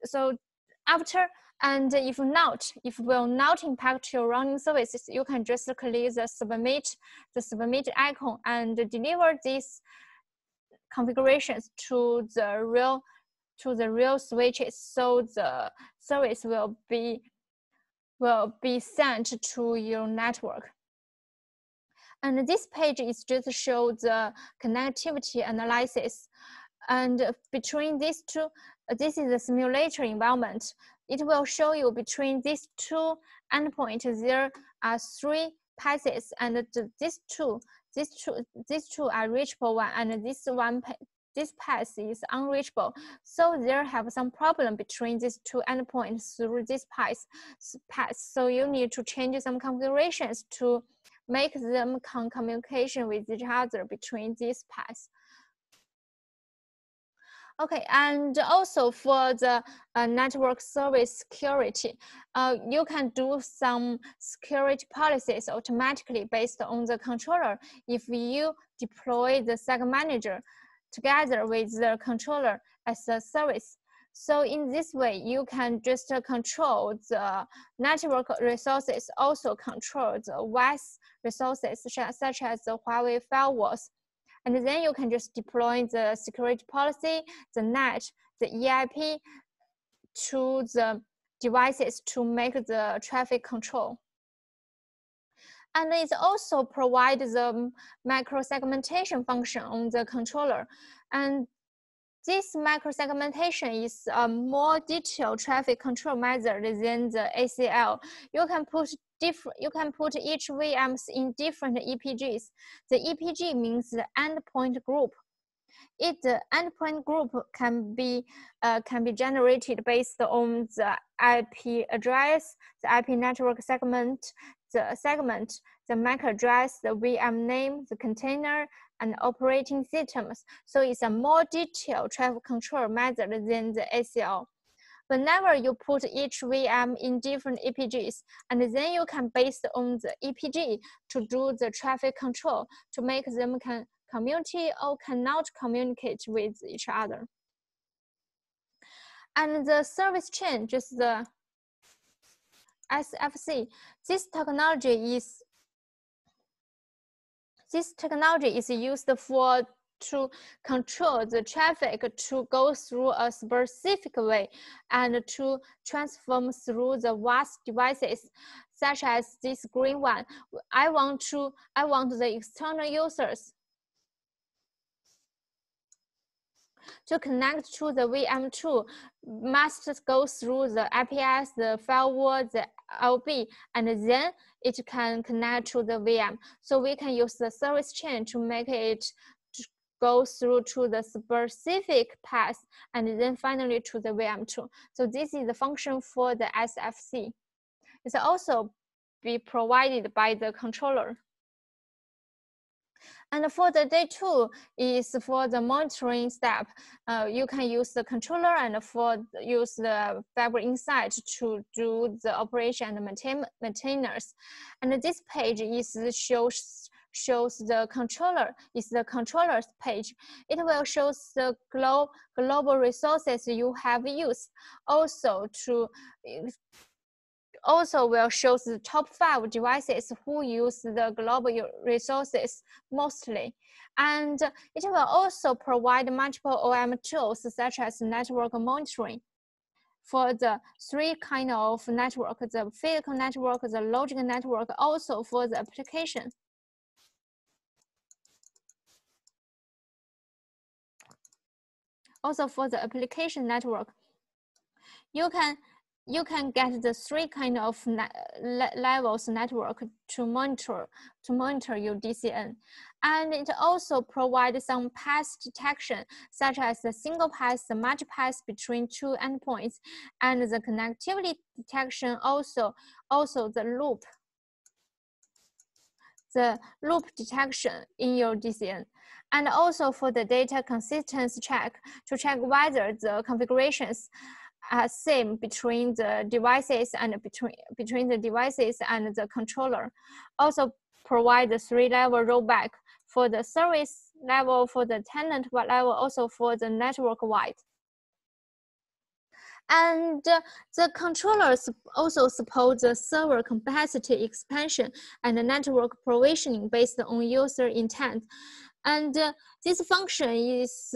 so after, and if will not impact your running services, you can just click the submit icon and deliver these configurations to the real switches, so the service will be sent to your network. And this page is just to show the connectivity analysis. And between these two, this is the simulator environment. It will show you between these two endpoints, there are 3 paths, and these two are reachable one, and this path is unreachable. So there have some problem between these two endpoints through this path. So you need to change some configurations to make them communication with each other between these paths. Okay, and also for the network service security, you can do some security policies automatically based on the controller if you deploy the segment manager together with the controller as a service. So in this way, you can just control the network resources, also control the WAS resources such as the Huawei firewalls. And then you can just deploy the security policy, the NAT, the EIP to the devices to make the traffic control. And it also provides the micro-segmentation function on the controller. And this micro-segmentation is a more detailed traffic control method than the ACL. You can put each VMs in different EPGs. The EPG means the endpoint group. The endpoint group can be generated based on the IP address, the IP network segment, the MAC address, the VM name, the container, and operating systems. So it's a more detailed traffic control method than the ACL. Whenever you put each VM in different EPGs, and then you can based on the EPG to do the traffic control to make them can communicate or cannot communicate with each other. And the service chain, just the SFC, this technology is used to control the traffic to go through a specific way and to transform through the vast devices, such as this green one. I want the external users to connect to the VM2 must go through the IPS, the firewall, the LB, and then it can connect to the VM. So we can use the service chain to make it go through to the specific path and then finally to the VM2. So this is the function for the SFC. It's also be provided by the controller. And for the day 2 is for the monitoring step. You can use the controller and use the Fabric Insight to do the operation and maintenance. And this page shows the controller, is the controller's page. It will show the global resources you have used. Also will show the top 5 devices who use the global resources mostly. And it will also provide multiple OM tools such as network monitoring for the 3 kind of network, the physical network, the logic network, also for the application. Also for the application network, you can get the 3 kind of levels network to monitor your DCN. And it also provides some path detection, such as the single path, the multi-path between 2 endpoints, and the connectivity detection, also the loop detection in your DCN. And also for the data consistency check, to check whether the configurations are same between the devices and between the devices and the controller. Also provide the 3-level rollback for the service level, for the tenant level, also for the network wide. And the controllers also support the server capacity expansion and the network provisioning based on user intent. And this function is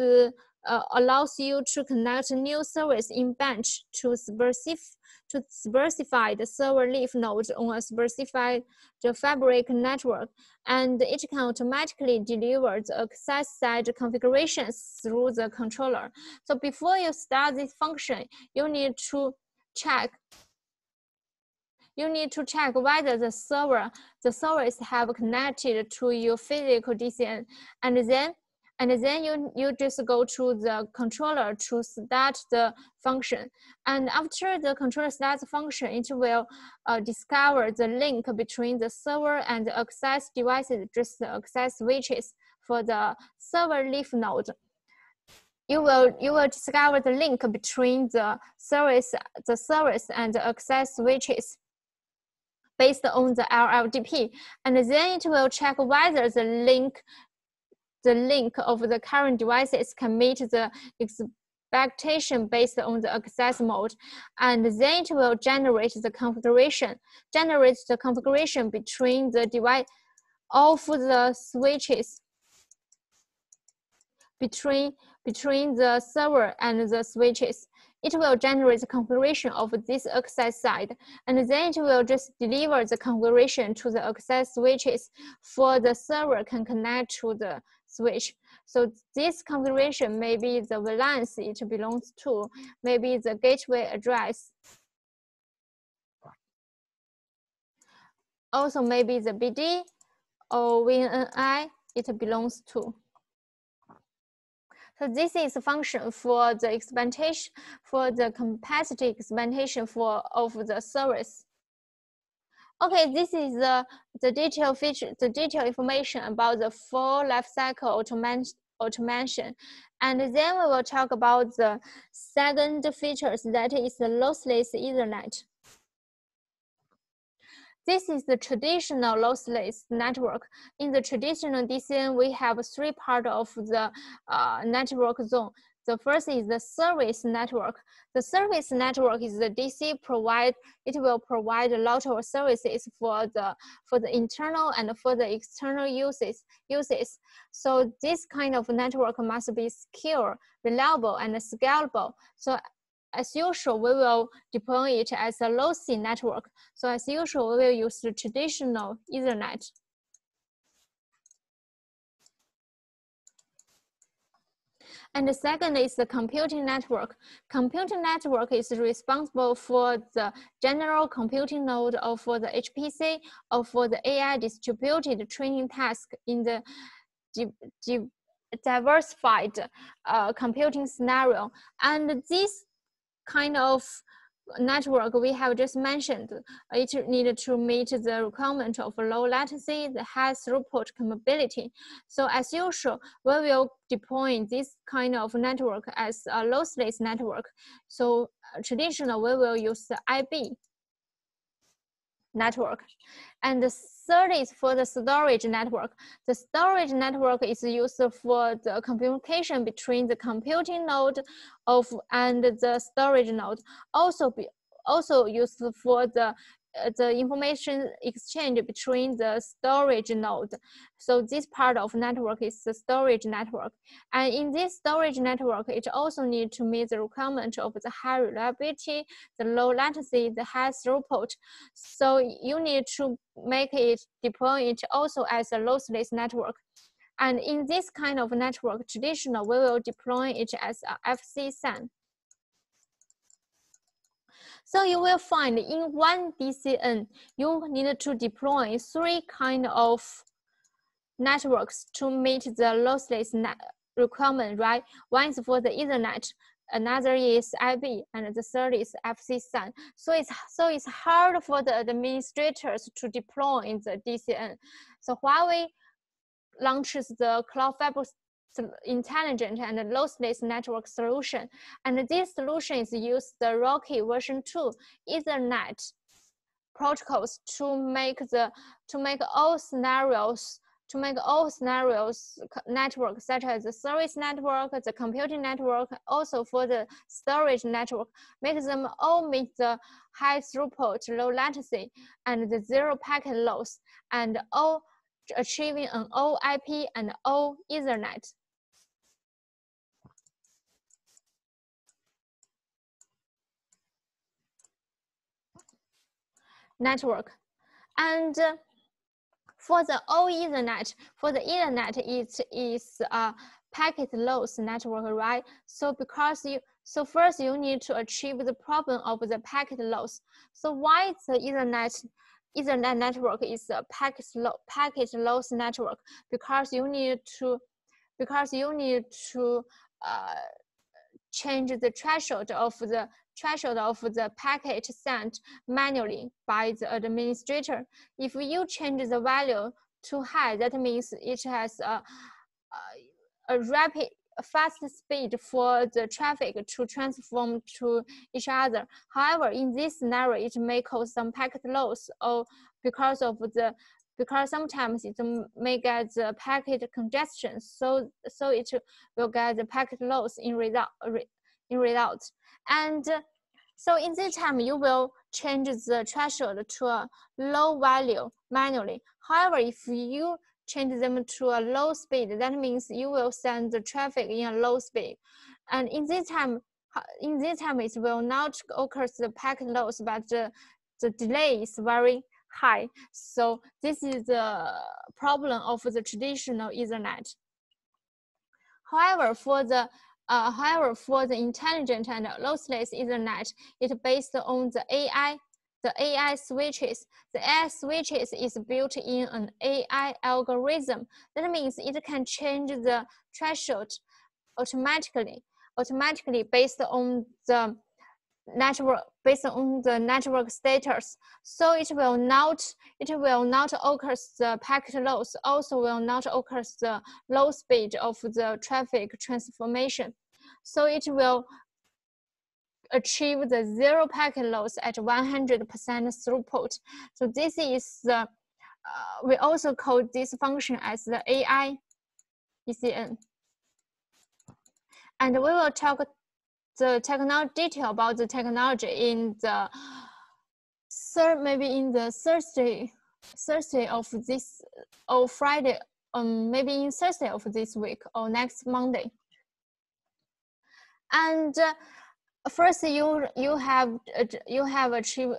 allows you to connect new service in bench to specify the server leaf node on a specified fabric network, and it can automatically deliver the access side configurations through the controller. So before you start this function, you need to check whether the servers have connected to your physical DCN, and then you just go to the controller to start the function. And after the controller starts the function, it will discover the link between the server and the access devices, just the access switches for the server leaf node. You will discover the link between the service and the access switches based on the LLDP, and then it will check whether the link of the current devices can meet the expectation based on the access mode, and then it will generate the configuration between the device of the switches. between the server and the switches. It will generate the configuration of this access side, and then it will just deliver the configuration to the access switches for the server can connect to the switch. So this configuration may be the VLANs it belongs to, maybe the gateway address, also maybe the BD or VNI it belongs to. So this is a function for the expectation, for the capacity expectation of the service. Okay, this is the detailed feature, the detailed information about the full life cycle automation. And then we will talk about the second features, that is the lossless Ethernet. This is the traditional lossless network. In the traditional DCN, we have three parts of the network zone. The first is the service network. The service network is the DC provide. It will provide a lot of services for the internal and for the external uses. So this kind of network must be secure, reliable, and scalable. So as usual, we will deploy it as a lossy network. So as usual, we will use the traditional Ethernet. And the second is the computing network. Computing network is responsible for the general computing node or for the HPC or for the AI distributed training task in the diversified computing scenario. And this kind of network we have just mentioned, it needed to meet the requirement of low latency, the high throughput capability. So as usual, we will deploy this kind of network as a lossless network. So traditional, we will use the IB network. And the third is for the storage network. The storage network is used for the communication between the computing node and the storage node. Also used for the information exchange between the storage node. So this part of network is the storage network. And in this storage network, it also needs to meet the requirement of the high reliability, the low latency, the high throughput. So you need to make it, deploy it also as a lossless network. And in this kind of network, traditional, we will deploy it as a FC-SAN. So you will find in one DCN, you need to deploy three kind of networks to meet the lossless requirement, right? One is for the Ethernet, another is IB, and the third is FC-SAN. So it's hard for the administrators to deploy in the DCN. So Huawei launches the CloudFabric intelligent and lossless network solution, and this solution is used the Rocky version 2 Ethernet protocols to make all scenarios network, such as the service network, the computing network, also for the storage network, make them all meet the high throughput, low latency, and the zero packet loss, and all achieving an all IP and all Ethernet network. And for the all Ethernet, it is a packet loss network, right? So first you need to achieve the problem of the packet loss. So why the Ethernet network is a packet loss network? Because you need to change the threshold of the packet sent manually by the administrator. If you change the value too high, that means it has a fast speed for the traffic to transform to each other. However, in this scenario, it may cause some packet loss, or because sometimes it may get the packet congestion, so it will get the packet loss in result. And so in this time, you will change the threshold to a low value manually. However, if you change them to a low speed. That means you will send the traffic in a low speed, and in this time it will not occur the packet loss, but the delay is very high. So this is the problem of the traditional Ethernet. However, for the intelligent and lossless Ethernet, it's based on the AI switches. The AI switches is built in an AI algorithm. That means it can change the threshold automatically based on the network status. So it will not occur the packet loss, also will not occur the low speed of the traffic transformation. So it will achieve the zero packet loss at 100% throughput. So this is the we also call this function as the AI DCN. And we will talk the detail about the technology in the maybe in the Thursday of this, or Friday, maybe in Thursday of this week or next Monday. And first, you have achieved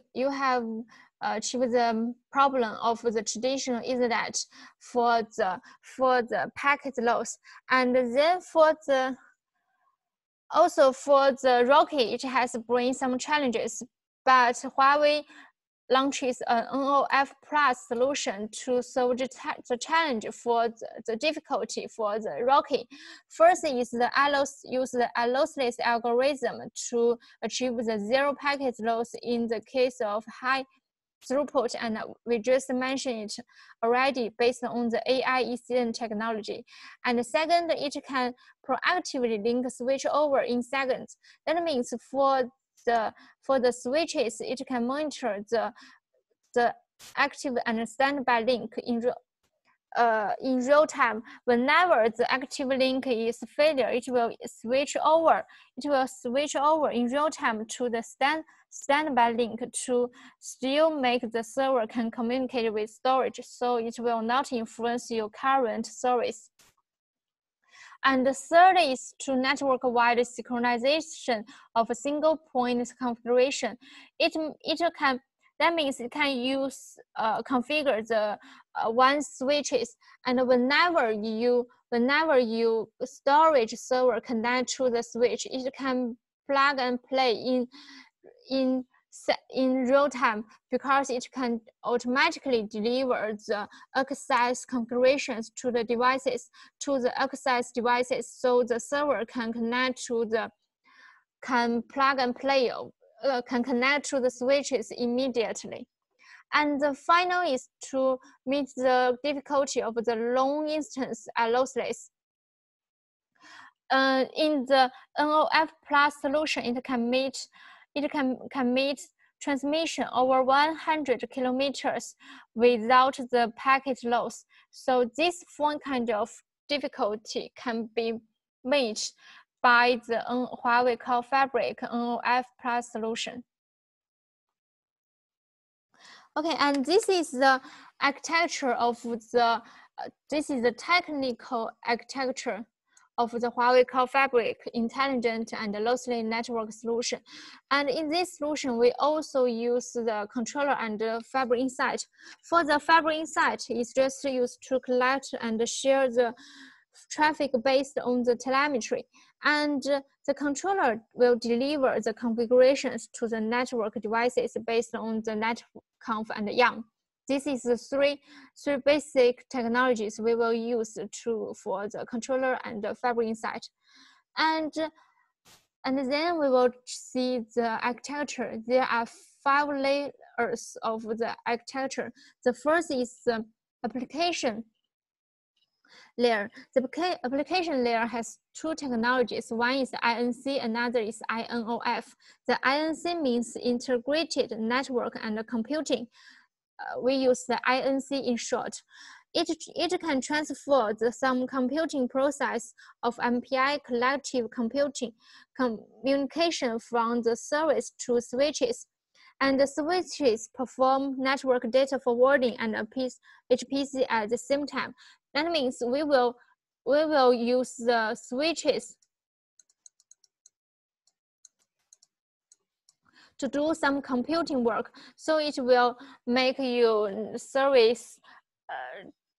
the problem of the traditional Ethernet for the packet loss, and then also for the Rocky, it has bring some challenges, but Huawei launches an NOF plus solution to solve the challenge for the difficulty for the Rocky. First is use the lossless algorithm to achieve the zero packet loss in the case of high throughput, and we just mentioned it already based on the AI ECN technology. And second, it can proactively link switch over in seconds. That means for the switches, it can monitor the active and standby link in real time. Whenever the active link is failure, it will switch over in real time to the standby link to still make the server can communicate with storage, so it will not influence your current service. And the third is to network-wide synchronization of a single point configuration. That means it can use configure the one switches, and whenever you storage server connect to the switch, it can plug and play in real time, because it can automatically deliver the access configurations to the access devices, so the server can connect to can plug and play, can connect to the switches immediately. And the final is to meet the difficulty of the long instance lossless. In the NOF plus solution, it can meet transmission over 100 kilometers without the packet loss. So this one kind of difficulty can be met by the Huawei CloudFabric NOF plus solution. Okay, and this is the architecture of this is the technical architecture of the Huawei CloudFabric intelligent and lossless network solution. And in this solution, we also use the controller and the Fabric Insight. For the Fabric Insight, it's just used to collect and share the traffic based on the telemetry. And the controller will deliver the configurations to the network devices based on the netconf and YARN. This is the three basic technologies we will use for the controller and the Fabric Insight. And then we will see the architecture. There are 5 layers of the architecture. The first is the application layer. The application layer has 2 technologies. One is INC, another is INOF. The INC means integrated network and computing. We use the INC in short. It can transfer some computing process of MPI collective communication from the service to switches. And the switches perform network data forwarding and HPC at the same time. That means we will use the switches to do some computing work. So it will make your service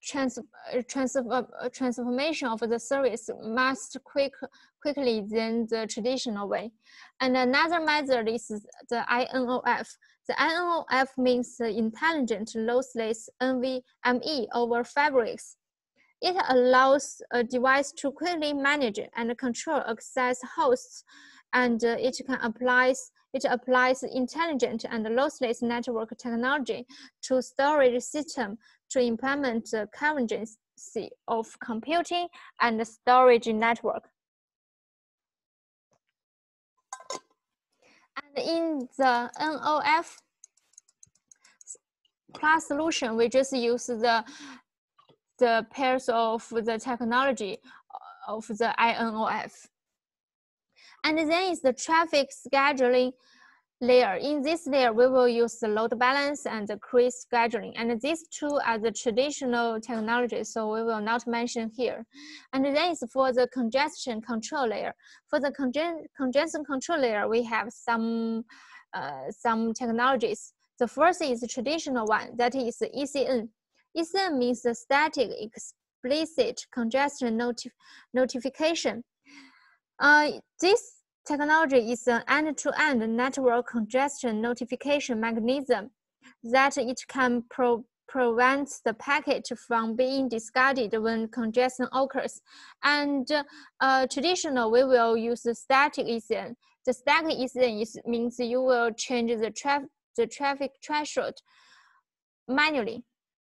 transformation of the service much quickly than the traditional way. And another method is the INOF. The INOF means intelligent lossless NVMe over fabrics. It allows a device to quickly manage and control access hosts, and it applies intelligent and lossless network technology to storage system to implement the convergence of computing and storage network. And in the NOF plus solution, we just use the pairs of the technology of the INOF. And then is the traffic scheduling layer. In this layer, we will use the load balance and the queue scheduling. And these two are the traditional technologies, so we will not mention here. And then is for the congestion control layer. For the congestion control layer, we have some technologies. The first is the traditional one, that is the ECN. ECN means the static explicit congestion notification. This technology is an end-to-end network congestion notification mechanism that it can prevent the packet from being discarded when congestion occurs. And traditional, we will use the static ECN. The static ECN means you will change the traffic threshold manually.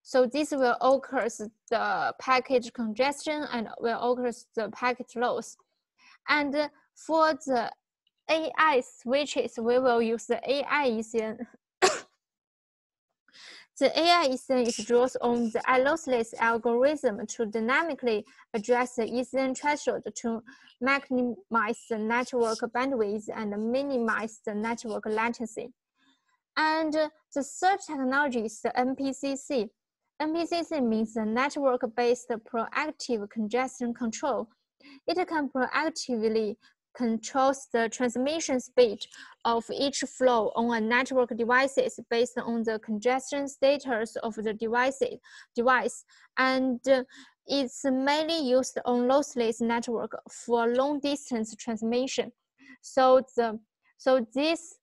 So this will occur the packet congestion and will occur the packet loss. And for the AI switches, we will use the AI ECN. The AI ECN is draws on the lossless algorithm to dynamically address the ECN threshold to maximize the network bandwidth and minimize the network latency. And the third technology is the NPCC. NPCC means the network-based proactive congestion control. It can proactively control the transmission speed of each flow on a network devices based on the congestion status of the device. And it's mainly used on lossless network for long distance transmission. So this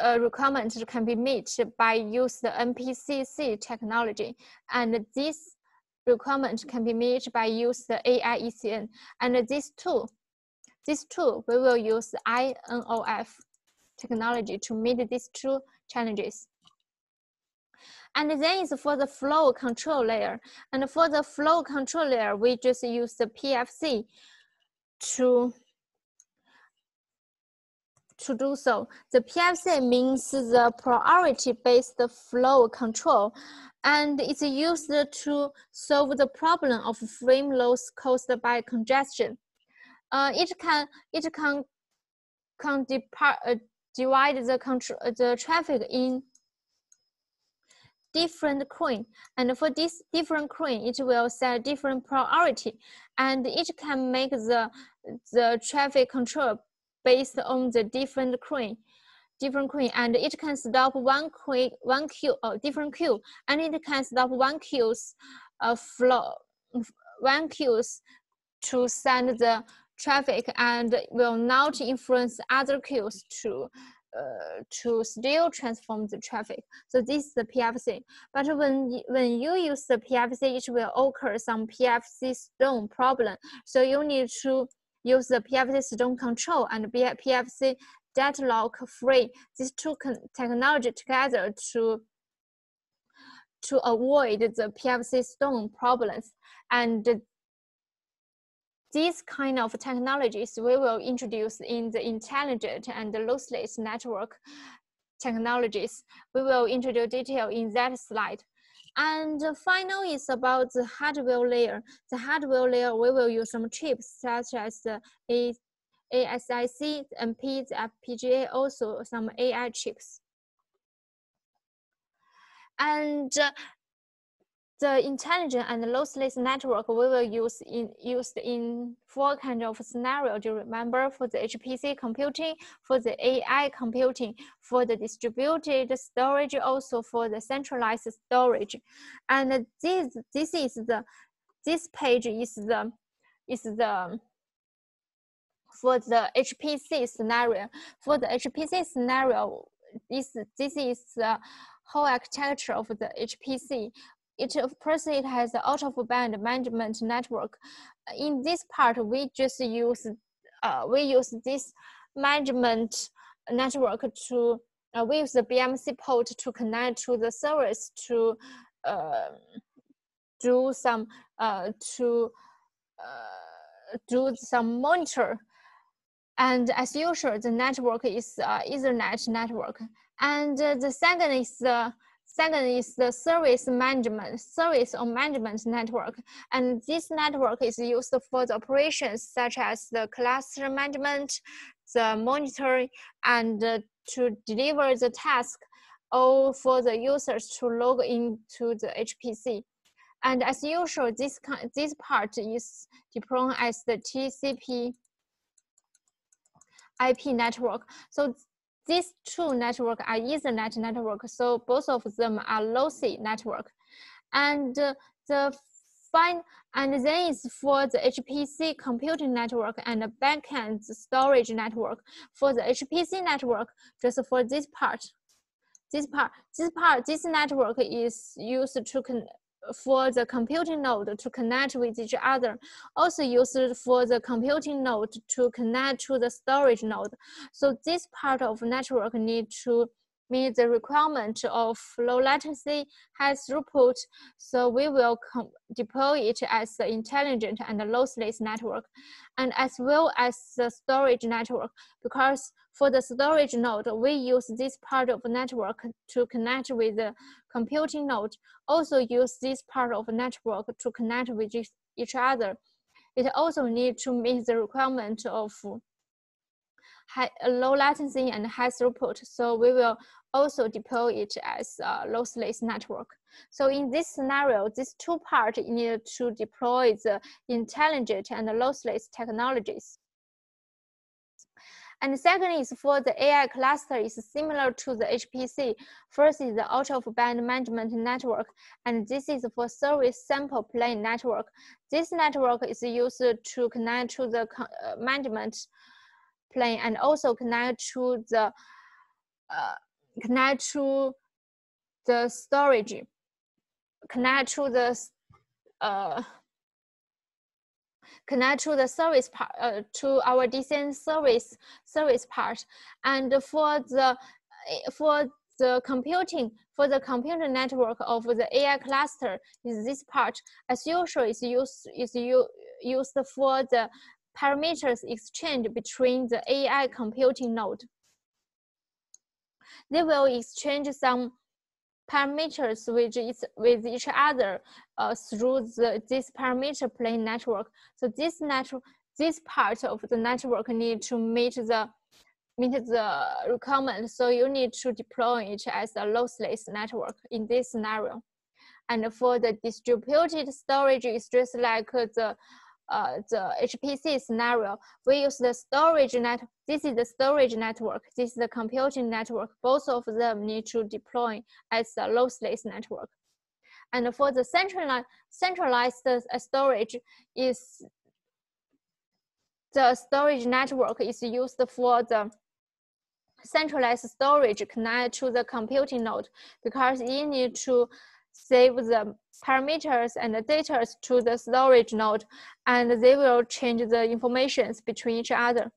requirement can be met by use the NPCC technology, and this requirement can be met by use the AI ECN. And these two we will use the INOF technology to meet these two challenges. And then is for the flow control layer. And for the flow control layer, we just use the PFC to do so. The PFC means the priority-based flow control, and it's used to solve the problem of frame loss caused by congestion. It can divide the traffic in different queue, and for this different queue, it will set different priority, and it can make the traffic control based on the different queue, and it can stop one queue or different queue, and it can stop one queue's to send the traffic, and will not influence other queues to still transform the traffic. So this is the PFC. But when you use the PFC, it will occur some PFC stone problem. So you need to use the PFC stone control and PFC deadlock free. These two technology together to avoid the PFC stone problems. And these kind of technologies we will introduce in the intelligent and lossless network technologies. We will introduce detail in that slide. And final is about the hardware layer. The hardware layer, we will use some chips such as the ASIC, MP, the FPGA, also some AI chips. And the intelligent and lossless network we will used in 4 kind of scenario. Do you remember? For the HPC computing, for the AI computing, for the distributed storage, also for the centralized storage. And this page is the for the HPC scenario. For the HPC scenario, this is the whole architecture of the HPC. First, it has the out-of-band management network. In this part, we just use this management network to we use the BMC port to connect to the service to do some monitor. And as usual, the network is Ethernet network. And the second is the service management network. And this network is used for the operations such as the cluster management, the monitoring, and to deliver the task, or for the users to log into the HPC. And as usual, this part is deployed as the TCP IP network. So these two networks are Ethernet network. So both of them are lossy network. And then is for the HPC computing network and the backend storage network. For the HPC network, just for this part, this network is used for the computing node to connect with each other, also used for the computing node to connect to the storage node. So this part of network need to meet the requirement of low latency, high throughput. So we will deploy it as the intelligent and lossless network, and as well as the storage network, because for the storage node, we use this part of network to connect with the computing node, also use this part of network to connect with each other. It also needs to meet the requirement of low latency and high throughput. So we will also deploy it as a lossless network. So in this scenario, these two parts need to deploy the intelligent and lossless technologies. And the second is for the AI cluster is similar to the HPC. First is the out-of-band management network, and this is for service sample plane network. This network is used to connect to the management plane and also connect to the storage, connect to the service part, to our DCN service part. And for the computing network of the AI cluster is this part. As usual, is used for the parameters exchange between the AI computing node. They will exchange some parameters with each other through this parameter plane network. So this part of the network need to meet the requirement. So you need to deploy it as a lossless network in this scenario. And for the distributed storage, it's just like the HPC scenario. We use the storage network. This is the storage network. This is the computing network. Both of them need to deploy as a lossless network. And for the centralized storage, is the storage network is used for the centralized storage connect to the computing node, because you need to save the parameters and the data to the storage node, and they will change the information between each other.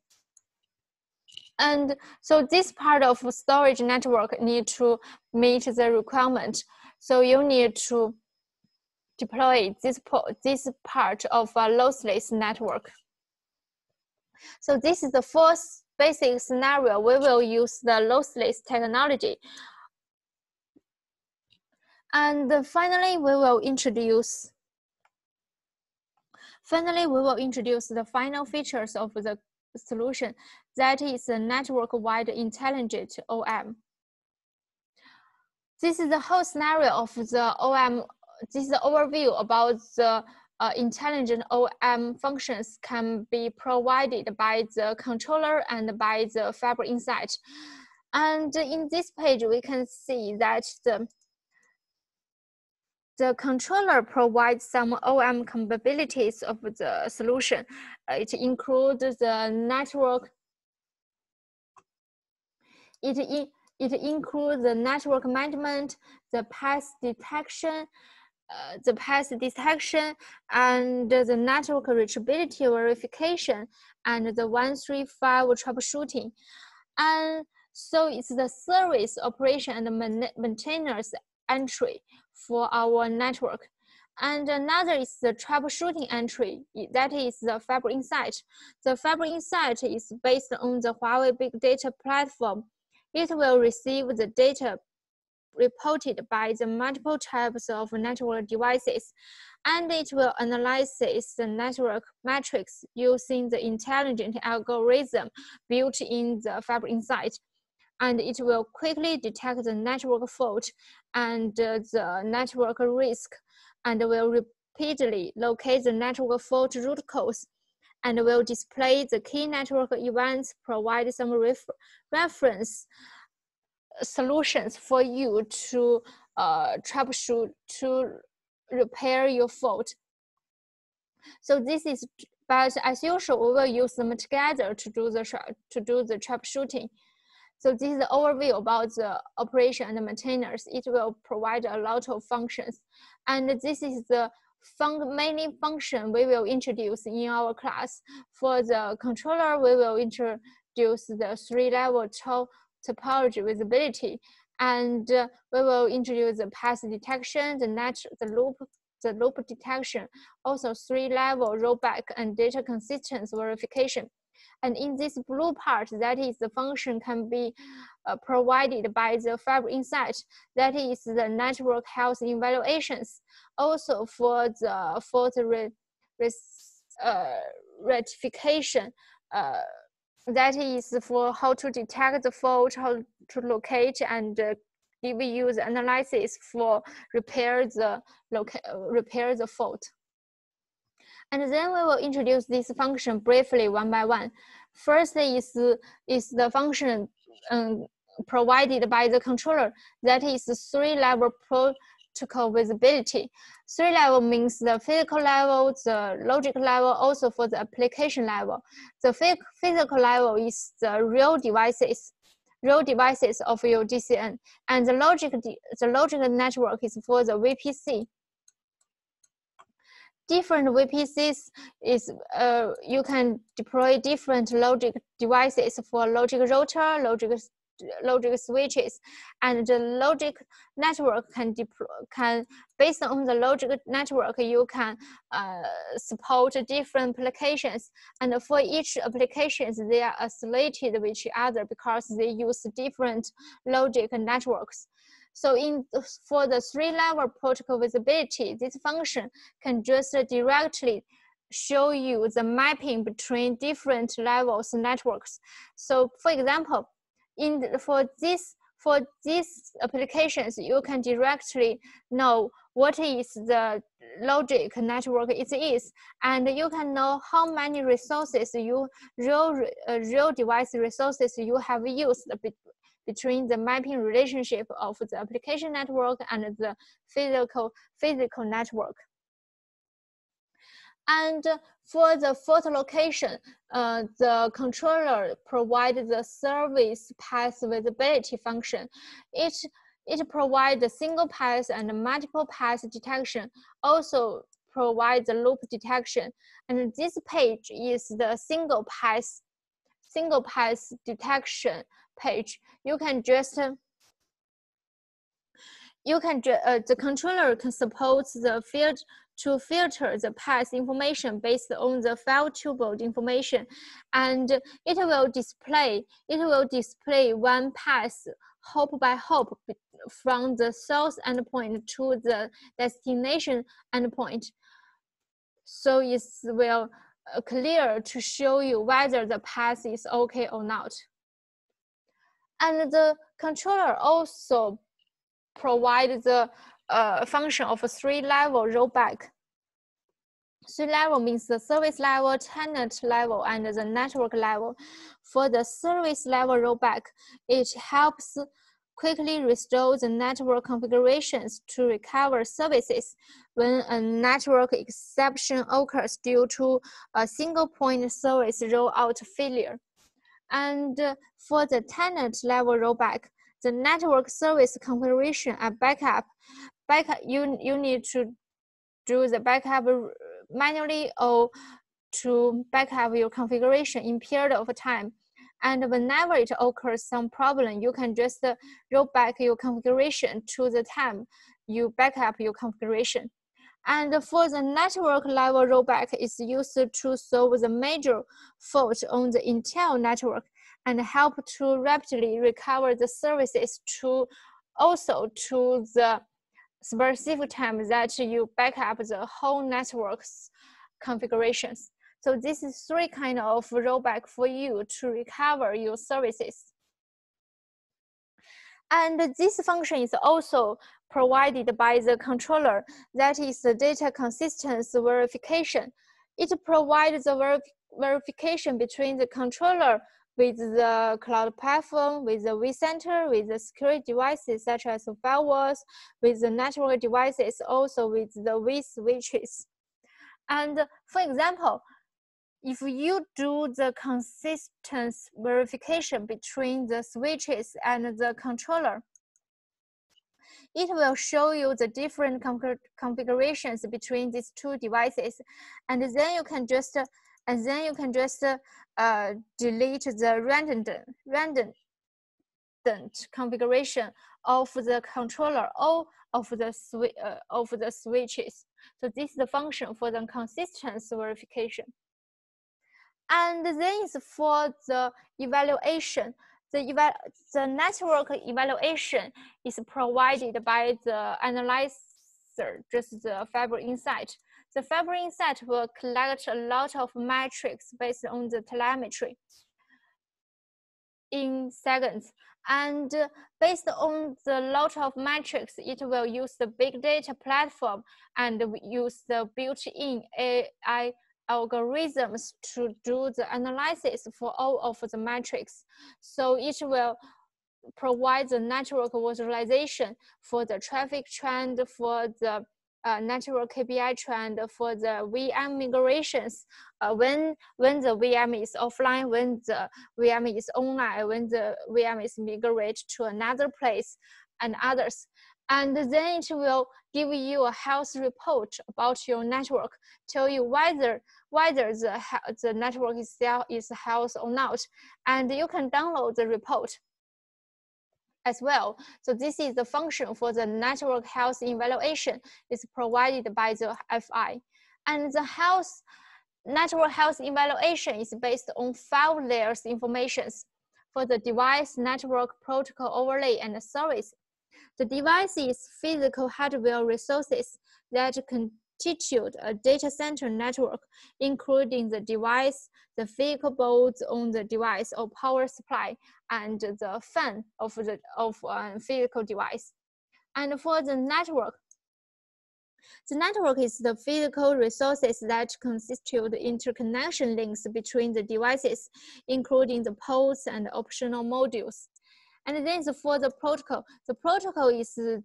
And so this part of storage network need to meet the requirement. So you need to deploy this part of a lossless network. So this is the first basic scenario. We will use the lossless technology. And finally, we will introduce the final features of the solution, that is the network-wide intelligent OM. This is the whole scenario of the OM. This is the overview about the intelligent OM functions can be provided by the controller and by the Fabric Insight. And in this page, we can see that the controller provides some OM capabilities of the solution. It includes the network. It includes the network management, the path detection, and the network reachability verification, and the 135 troubleshooting. And so it's the service operation and maintenance entry for our network. And another is the troubleshooting entry, that is the Fabric Insight. The Fabric Insight is based on the Huawei Big Data platform. It will receive the data reported by the multiple types of network devices, and it will analyze the network metrics using the intelligent algorithm built in the Fabric Insight. And it will quickly detect the network fault and the network risk, and will repeatedly locate the network fault root cause, and will display the key network events, provide some reference solutions for you to troubleshoot, to repair your fault. So this is, but as usual, we will use them together to do the troubleshooting. So this is the overview about the operation and the maintenance. It will provide a lot of functions, and this is the main function we will introduce in our class. For the controller, we will introduce the 3-level topology visibility, and we will introduce the path detection, the loop detection, also 3-level rollback and data consistency verification. And in this blue part, that is the function can be provided by the Fabric Insight, that is the network health evaluations. Also for the fault rectification, that is for how to detect the fault, how to locate, and give you the analysis for repair the fault. And then we will introduce this function briefly one by one. First is the function provided by the controller, that is 3-level protocol visibility. 3-level means the physical level, the logic level, also for the application level. The physical level is the real devices of your DCN, and the logic network is for the VPC. Different VPCs is you can deploy different logic devices for logic router, logic switches, and the logic network can based on the logic network, you can support different applications, and for each applications they are isolated with each other because they use different logic networks. So for the 3-level protocol visibility, this function can just directly show you the mapping between different levels networks. So for example, for these applications, you can directly know what is the logic network it is, and you can know how many resources real device resources you have used between the mapping relationship of the application network and the physical network. And for the fault location, the controller provides the service path visibility function. It provides the single path and multiple path detection, also provides the loop detection. And this page is the single path detection page. You can just the controller can support the field to filter the path information based on the file tuple information, and it will display one path hop by hop from the source endpoint to the destination endpoint. So it will clear to show you whether the path is okay or not. And the controller also provide the function of a three-level rollback. Three-level means the service level, tenant level, and the network level. For the service level rollback, it helps quickly restore the network configurations to recover services when a network exception occurs due to a single point service rollout failure. And for the tenant level rollback, the network service configuration and backup you need to do the backup manually or to backup your configuration in period of time. And whenever it occurs some problem, you can just roll back your configuration to the time you backup your configuration. And for the network level rollback, is used to solve the major fault on the Intel network and help to rapidly recover the services to the specific time that you back up the whole network's configurations. So this is three kind of rollback for you to recover your services. And this function is also provided by the controller, that is the data consistency verification. It provides the verification between the controller with the cloud platform, with the vCenter, with the security devices such as firewalls, with the network devices, also with the vSwitches. And for example, if you do the consistency verification between the switches and the controller, it will show you the different configurations between these two devices, and then you can just delete the redundant configuration of the controller or of the switches. So this is the function for the consistency verification. And then is for the evaluation. The network evaluation is provided by the analyzer, just the Fabric Insight. The Fabric Insight will collect a lot of metrics based on the telemetry in seconds. And based on the lot of metrics, it will use the big data platform and use the built-in AI algorithms to do the analysis for all of the metrics. So it will provide the network visualization for the traffic trend, for the network KPI trend, for the VM migrations, when the VM is offline, when the VM is online, when the VM is migrated to another place, and others. And then it will give you a health report about your network, tell you whether the network itself is health or not, and you can download the report as well. So this is the function for the network health evaluation. It's provided by the FI. And the network health evaluation is based on 5 layers informations for the device, network, protocol overlay, and the service. The device is physical hardware resources that constitute a data center network, including the device, the physical boards on the device or power supply, and the fan of a physical device. And for the network is the physical resources that constitute interconnection links between the devices, including the ports and optional modules. And then for the protocol is the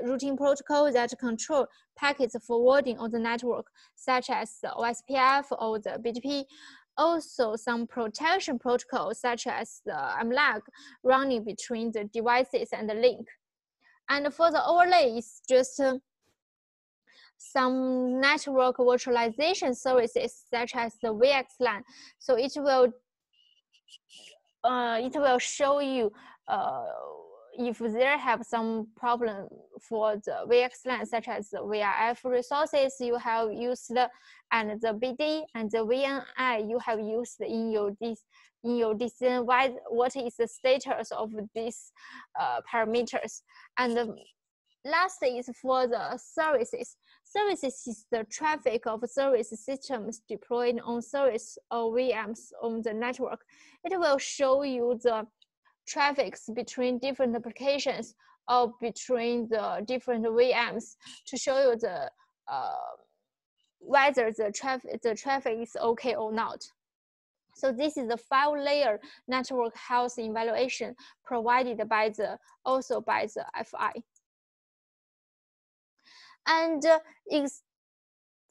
routing protocol that control packets forwarding on the network, such as the OSPF or the BGP. Also, some protection protocols, such as the MLAG, running between the devices and the link. And for the overlay is just some network virtualization services, such as the VXLAN. So it will show you if there have some problem for the VXLAN, such as the VRF resources you have used, and the BD and the VNI you have used in your DCN. What is the status of these parameters? And last is for the services. Services is the traffic of service systems deployed on service or VMs on the network. It will show you the traffics between different applications or between the different VMs to show you the whether the traffic is okay or not. So this is the 5-layer network health evaluation provided by also by the FI. And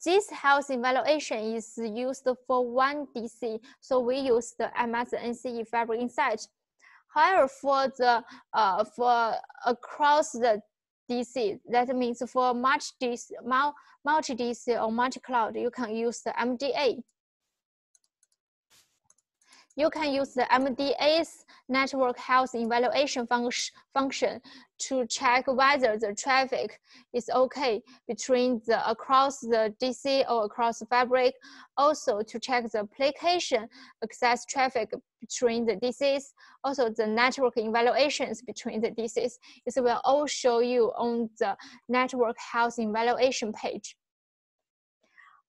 this health evaluation is used for one DC, so we use the MS-NCE Fabric Insight. However, for across the DC, that means for multi-DC or multi-cloud, you can use the MDA. You can use the MDA's network health evaluation function to check whether the traffic is okay between across the DC or across the fabric. Also to check the application access traffic between the DCs. Also the network evaluations between the DCs. It will all show you on the network health evaluation page.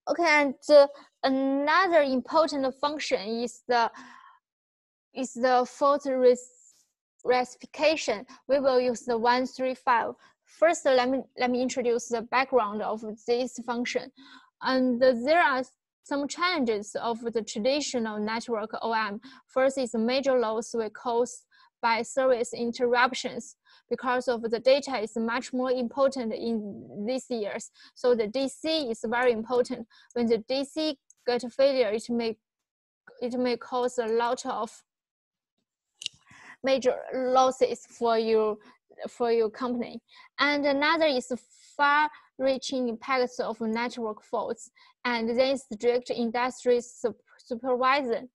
Okay, and another important function is the fault rectification. We will use the 135. First, let me introduce the background of this function. And there are some challenges of the traditional network OM. First is major loss caused by service interruptions, because of the data is much more important in these years. So the DC is very important. When the DC get failure, it may cause a lot of major losses for your company. And another is far-reaching impacts of network faults, and then strict industry supervision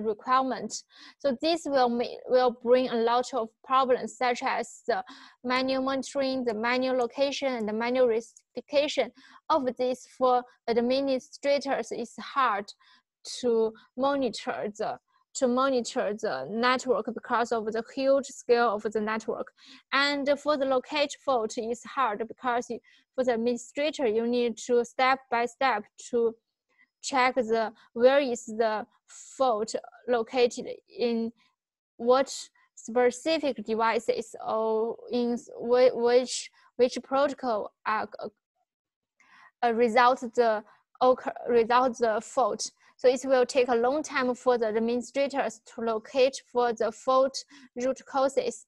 requirement. So this will bring a lot of problems, such as the manual monitoring, the manual location, and the manual rectification of this. For administrators, it's hard to monitor the network because of the huge scale of the network. And for the locate fault, it's hard because for the administrator, you need to step by step to check where is the fault located, in what specific devices, or in which protocol result the fault. So it will take a long time for the administrators to locate for the fault root causes.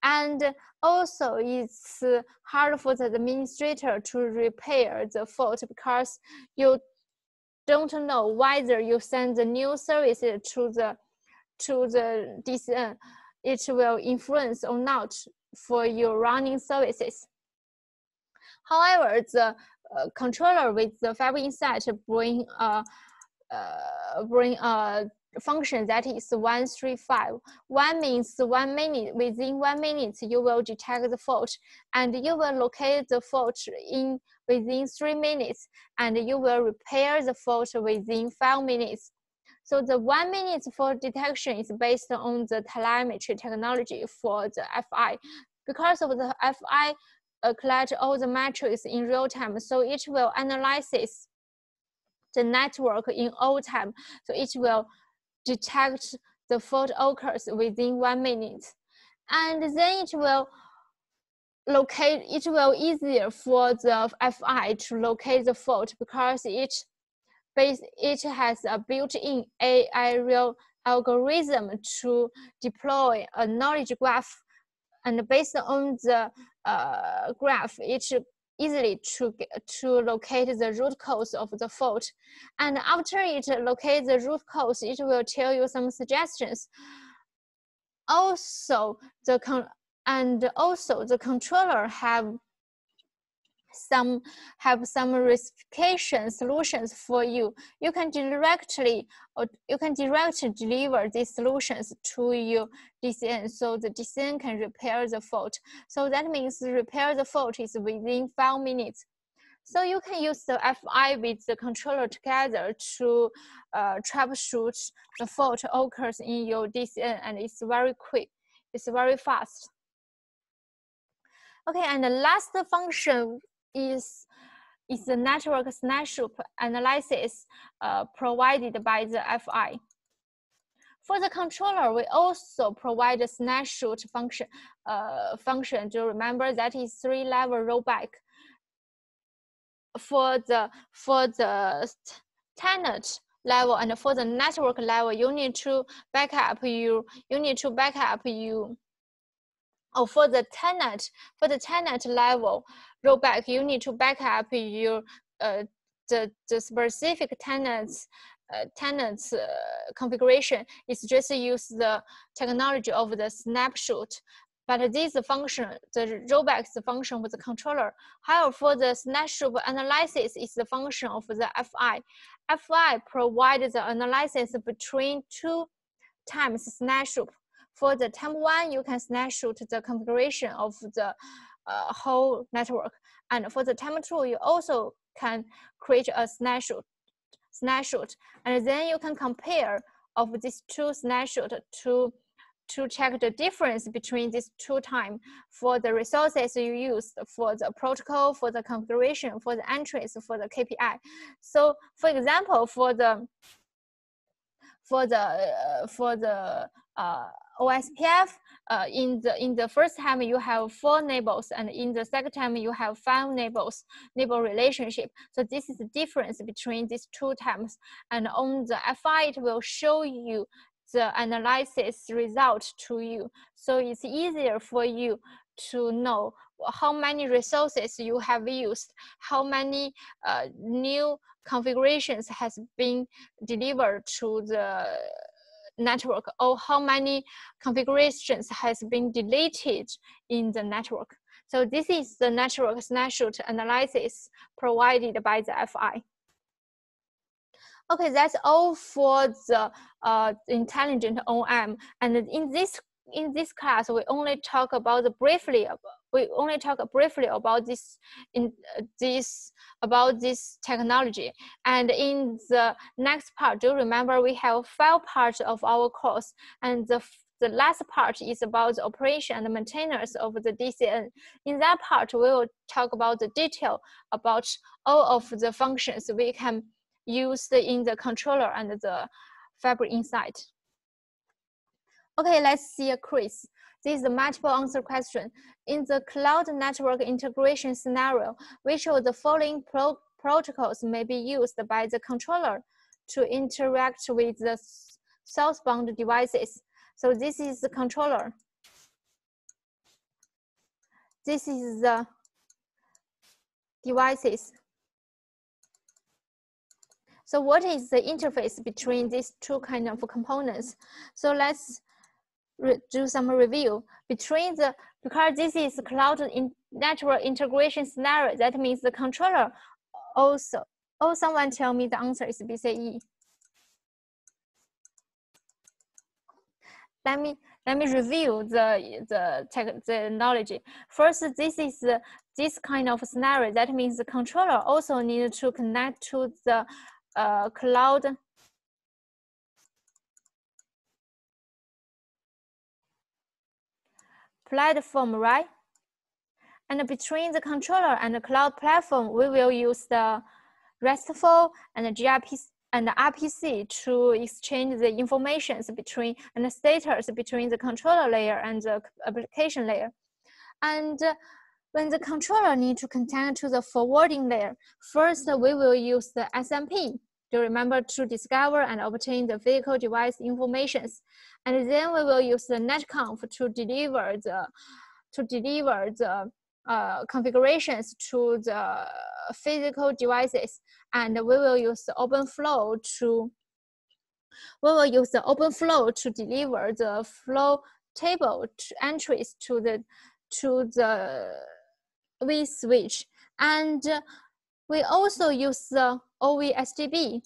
And also it's hard for the administrator to repair the fault, because you don't know whether you send the new services to the DCN, it will influence or not for your running services. However, the controller with the Fabric Insight bring a function that is 135. One means 1 minute. Within 1 minute, you will detect the fault, and you will locate the fault within 3 minutes, and you will repair the fault within 5 minutes. So the 1 minute fault detection is based on the telemetry technology for the FI. Because of the FI collect all the metrics in real time, so it will analyze the network in all time. So it will detect the fault occurs within 1 minute. And then it will easier for the FI to locate the fault, because it has a built-in AI algorithm to deploy a knowledge graph, and based on the graph, it easily to locate the root cause of the fault. And after it locates the root cause, it will tell you some suggestions. Also, the controller have some rectification solutions for you. You can directly deliver these solutions to your DCN, so the DCN can repair the fault. So that means repair the fault is within 5 minutes. So you can use the FI with the controller together to troubleshoot the fault occurs in your DCN, and it's very quick. It's very fast. Okay, and the last function is the network snapshot analysis provided by the FI. For the controller, we also provide a snapshot function. Do you remember that is 3-level rollback? For the tenant level and for the network level, you need to backup Oh, for the tenant level rollback, you need to backup your the specific tenants configuration. Is just use the technology of the snapshot. But this function, the rollback is the function with the controller. However, for the snapshot analysis is the function of the FI. FI provides the analysis between 2 times snapshot. For the time 1, you can snapshot the configuration of the whole network. And for the time 2, you also can create a snapshot. And then you can compare of these 2 snapshots to check the difference between these 2 times for the resources you used, for the protocol, for the configuration, for the entries, for the KPI. So for example, for the OSPF, in the first time you have 4 neighbors, and in the second time you have 5 neighbor relationship. So this is the difference between these 2 times. And on the FI, it will show you the analysis result to you. So it's easier for you to know how many resources you have used, how many new configurations has been delivered to the network, or how many configurations has been deleted in the network. So this is the network snapshot analysis provided by the FI. Okay, that's all for the intelligent OM. And in this class, we only talk briefly about this technology. And in the next part, do you remember we have 5 parts of our course, and the last part is about the operation and maintenance of the DCN. In that part, we will talk about the detail about all of the functions we can use in the controller and the fabric inside. Okay, let's see a quiz. This is the multiple answer question. In the cloud network integration scenario, which of the following protocols may be used by the controller to interact with the southbound devices? So this is the controller. This is the devices. So what is the interface between these 2 kind of components? So let's do some review. Because this is cloud network integration scenario, that means the controller also. Oh, someone tell me the answer is BCE. Let me review the knowledge. First, this is this kind of scenario. That means the controller also needs to connect to the cloud platform, right? And between the controller and the cloud platform, we will use the RESTful and the gRPC and the RPC to exchange the informations between and the status between the controller layer and the application layer. And when the controller needs to connect to the forwarding layer, first we will use the SMP. To remember to discover and obtain the physical device informations, and then we will use the netconf to deliver the configurations to the physical devices, and we will use the OpenFlow to deliver the flow table entries to the vSwitch, and we also use the OVSDB,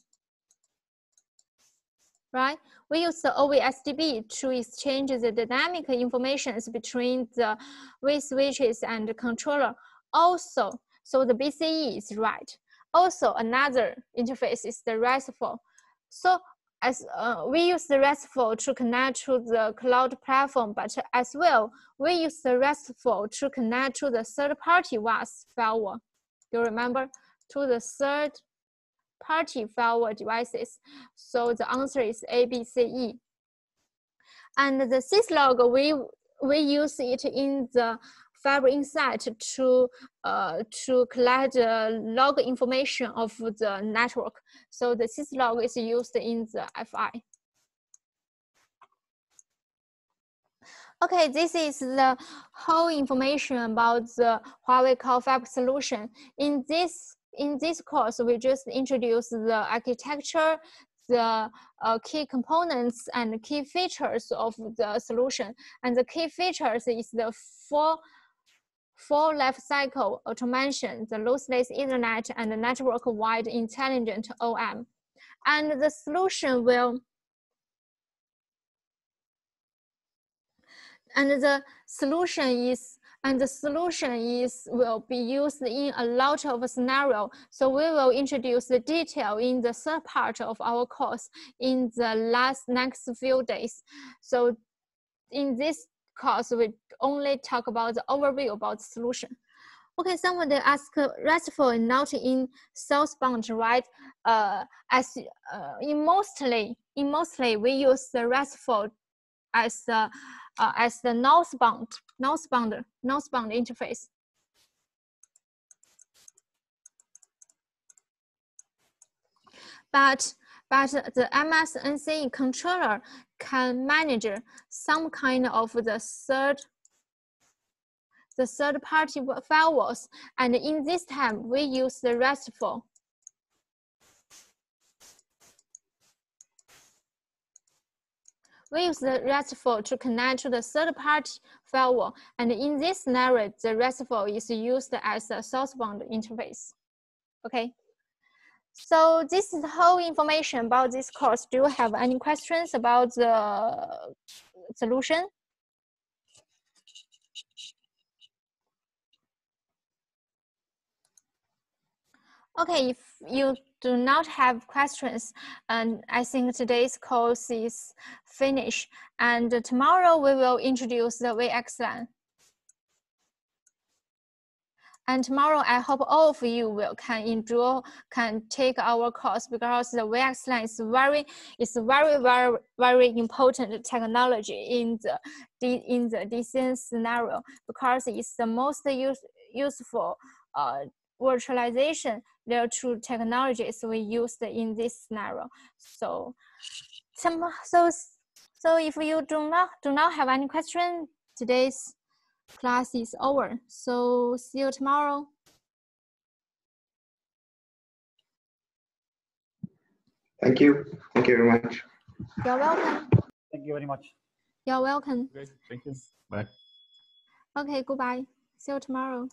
right? We use the OVSDB to exchange the dynamic informations between the vSwitches and the controller. Also, so the BCE is right. Also, another interface is the RESTful. So as we use the RESTful to connect to the cloud platform, but as well, we use the RESTful to connect to the third-party WAS firewall. Do you remember? To the third-party firewall devices. So the answer is A, B, C, E. And the syslog, we use it in the Fabric Insight to collect log information of the network. So the syslog is used in the FI. Okay, this is the whole information about the Huawei CloudFabric solution. In this course, we just introduce the architecture, the key components and key features of the solution. And the key features is the four life cycle automation, the lossless Ethernet, and the network-wide intelligent OM. And the solution will will be used in a lot of scenarios. So we will introduce the detail in the third part of our course in the next few days. So in this course, we only talk about the overview about the solution. Okay, someone they ask RESTful and not in southbound, right? In mostly we use the RESTful as the northbound interface. But the MSNC controller can manage some kind of the third-party firewalls, and in this time we use the RESTful. We use the RESTful to connect to the third-party firewall, and in this scenario, the RESTful is used as a southbound interface. Okay. So this is the whole information about this course. Do you have any questions about the solution? Okay, if you do not have questions, and I think today's course is finished. And tomorrow we will introduce the VXLAN. And tomorrow, I hope all of you can take our course, because the VXLAN is very important technology in the DCN scenario, because it's the most useful virtualization layer 2 technologies we used in this scenario. So if you do not have any question, today's class is over. So see you tomorrow. Thank you. Thank you very much. You're welcome. Thank you very much. You're welcome. Great. Thank you. Bye. Okay, goodbye. See you tomorrow.